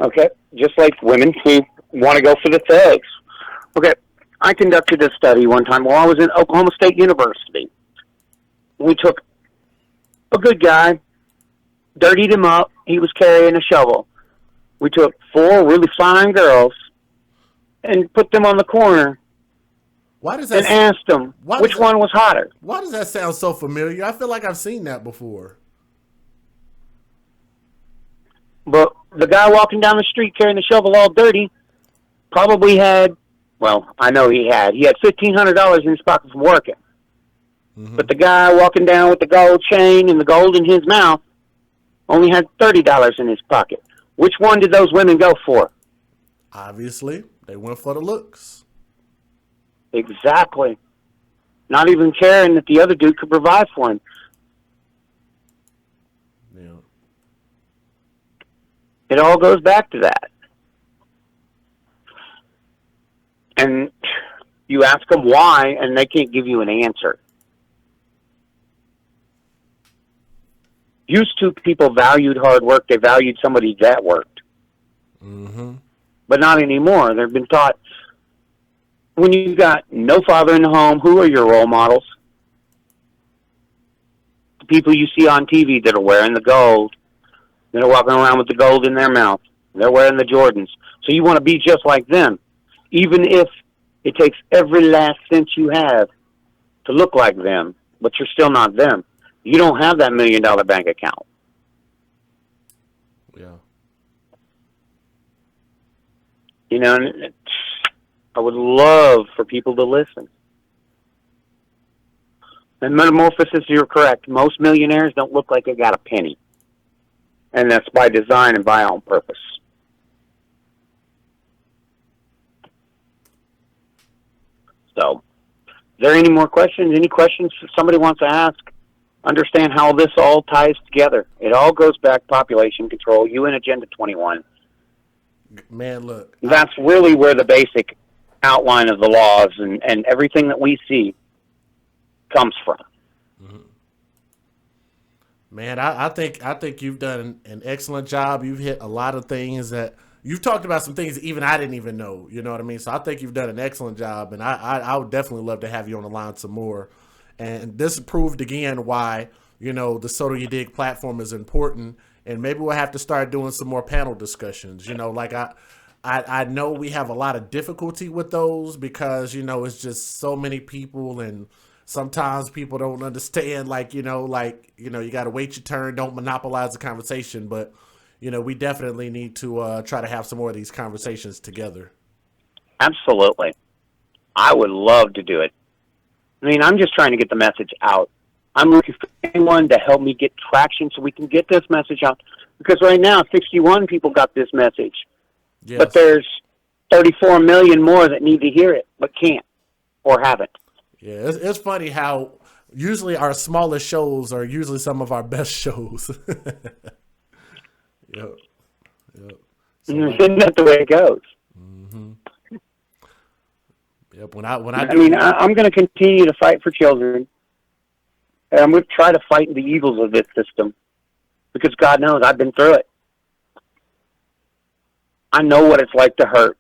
Okay? Just like women who want to go for the thugs. Okay, I conducted a study one time while I was in Oklahoma State University. We took a good guy, dirtied him up, he was carrying a shovel. We took 4 really fine girls and put them on the corner and asked them which one was hotter. Why does that sound so familiar? I feel like I've seen that before. But the guy walking down the street carrying the shovel all dirty probably had, well, I know he had $1,500 in his pocket from working. Mm-hmm. But the guy walking down with the gold chain and the gold in his mouth only had $30 in his pocket. Which one did those women go for? Obviously, they went for the looks. Exactly. Not even caring that the other dude could provide for him. Yeah. It all goes back to that. And you ask them why, and they can't give you an answer. Used to, people valued hard work. They valued somebody that worked. Mm-hmm. But not anymore. They've been taught, when you've got no father in the home, who are your role models? The people you see on TV that are wearing the gold. They're walking around with the gold in their mouth. They're wearing the Jordans. So you want to be just like them, even if it takes every last cent you have to look like them, but you're still not them. You don't have that $1 million bank account. Yeah. You know, and I would love for people to listen. And Metamorphosis, you're correct. Most millionaires don't look like they got a penny. And that's by design and by on purpose. So, is there any more questions? Any questions somebody wants to ask? Understand how this all ties together. It all goes back population control, UN Agenda 21. Man, look. That's really where the basic outline of the laws and everything that we see comes from. Mm-hmm. Man, I think you've done an excellent job. You've hit a lot of things that you've talked about, some things that even I didn't even know. You know what I mean? So I think you've done an excellent job, and I would definitely love to have you on the line some more. And this proved again why, you know, the Soto You Dig platform is important, and maybe we'll have to start doing some more panel discussions. Like I know we have a lot of difficulty with those because, it's just so many people, and sometimes people don't understand, you got to wait your turn, don't monopolize the conversation. But, we definitely need to try to have some more of these conversations together. Absolutely. I would love to do it. I mean, I'm just trying to get the message out. I'm looking for anyone to help me get traction so we can get this message out. Because right now, 61 people got this message. Yes. But there's 34 million more that need to hear it, but can't or haven't. Yeah, it's funny how usually our smallest shows are usually some of our best shows. Yep. Isn't that the way it goes? Mm-hmm. Yep. I'm going to continue to fight for children. And I'm going to try to fight the evils of this system. Because God knows I've been through it. I know what it's like to hurt.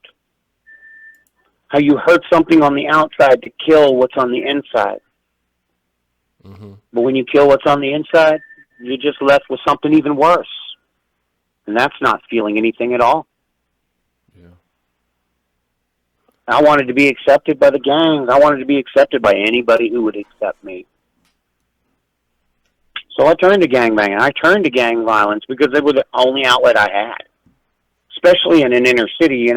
How you hurt something on the outside to kill what's on the inside. Mm-hmm. But when you kill what's on the inside, you're just left with something even worse. And that's not feeling anything at all. Yeah. I wanted to be accepted by the gangs. I wanted to be accepted by anybody who would accept me. So I turned to gangbanging. I turned to gang violence because they were the only outlet I had. Especially in an inner city,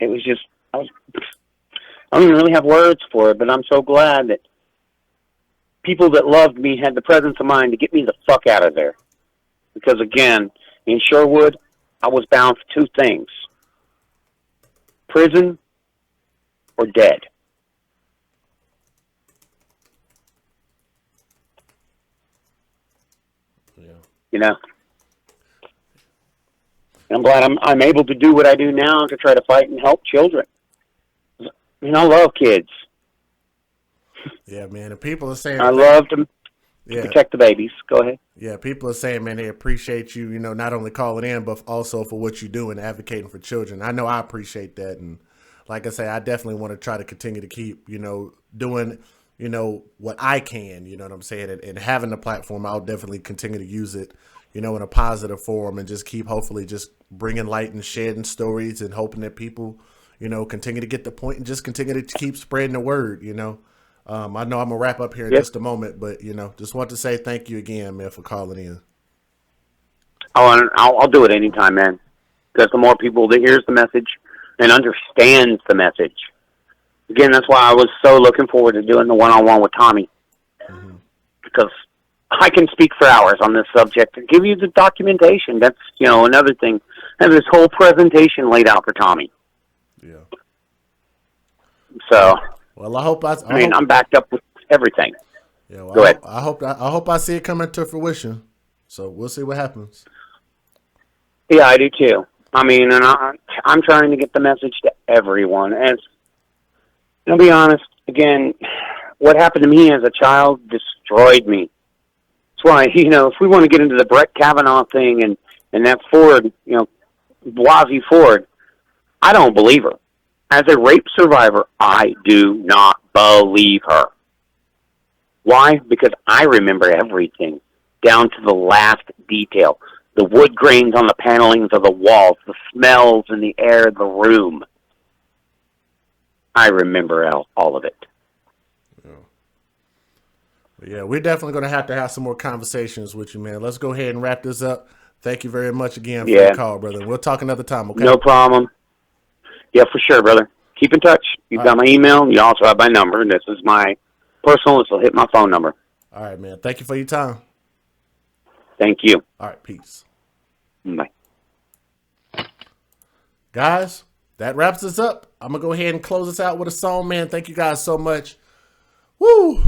It was just, I don't even really have words for it, but I'm so glad that people that loved me had the presence of mind to get me the fuck out of there. Because again, in Sherwood, I was bound for two things. Prison or dead. Yeah. And I'm glad I'm able to do what I do now to try to fight and help children. I love kids. Yeah, man. And people are saying I love to protect the babies. Go ahead. Yeah, people are saying, man, they appreciate you, not only calling in, but also for what you do and advocating for children. I know I appreciate that. And like I say, I definitely want to try to continue to keep, doing, what I can, you know what I'm saying? And having the platform, I'll definitely continue to use it, in a positive form and just keep hopefully just bringing light and shedding stories and hoping that people, continue to get the point and just continue to keep spreading the word, I know I'm going to wrap up here in just a moment, but, just want to say thank you again, man, for calling in. Oh, and I'll do it anytime, man. Because the more people that hears the message and understands the message. Again, that's why I was so looking forward to doing the one-on-one with Tommy. Mm-hmm. Because I can speak for hours on this subject and give you the documentation. That's, another thing. I have this whole presentation laid out for Tommy. Yeah. So, well, I'm backed up with everything. Yeah, well, Go ahead. I hope I see it coming to fruition. So we'll see what happens. Yeah, I do too. And I'm trying to get the message to everyone. And I'll be honest, again, what happened to me as a child destroyed me. That's why, if we want to get into the Brett Kavanaugh thing and that Ford, Blasey Ford, I don't believe her. As a rape survivor, I do not believe her. Why? Because I remember everything, down to the last detail. The wood grains on the panelings of the walls, the smells in the air of the room. I remember all of it. Yeah, we're definitely going to have some more conversations with you, man. Let's go ahead and wrap this up. Thank you very much again for the call, brother. We'll talk another time, okay? No problem. Yeah, for sure, brother. Keep in touch. You've got my email. You also have my number. This is my personal. This will hit my phone number. All right, man. Thank you for your time. Thank you. All right, peace. Bye. Guys, that wraps us up. I'm going to go ahead and close us out with a song, man. Thank you guys so much. Woo!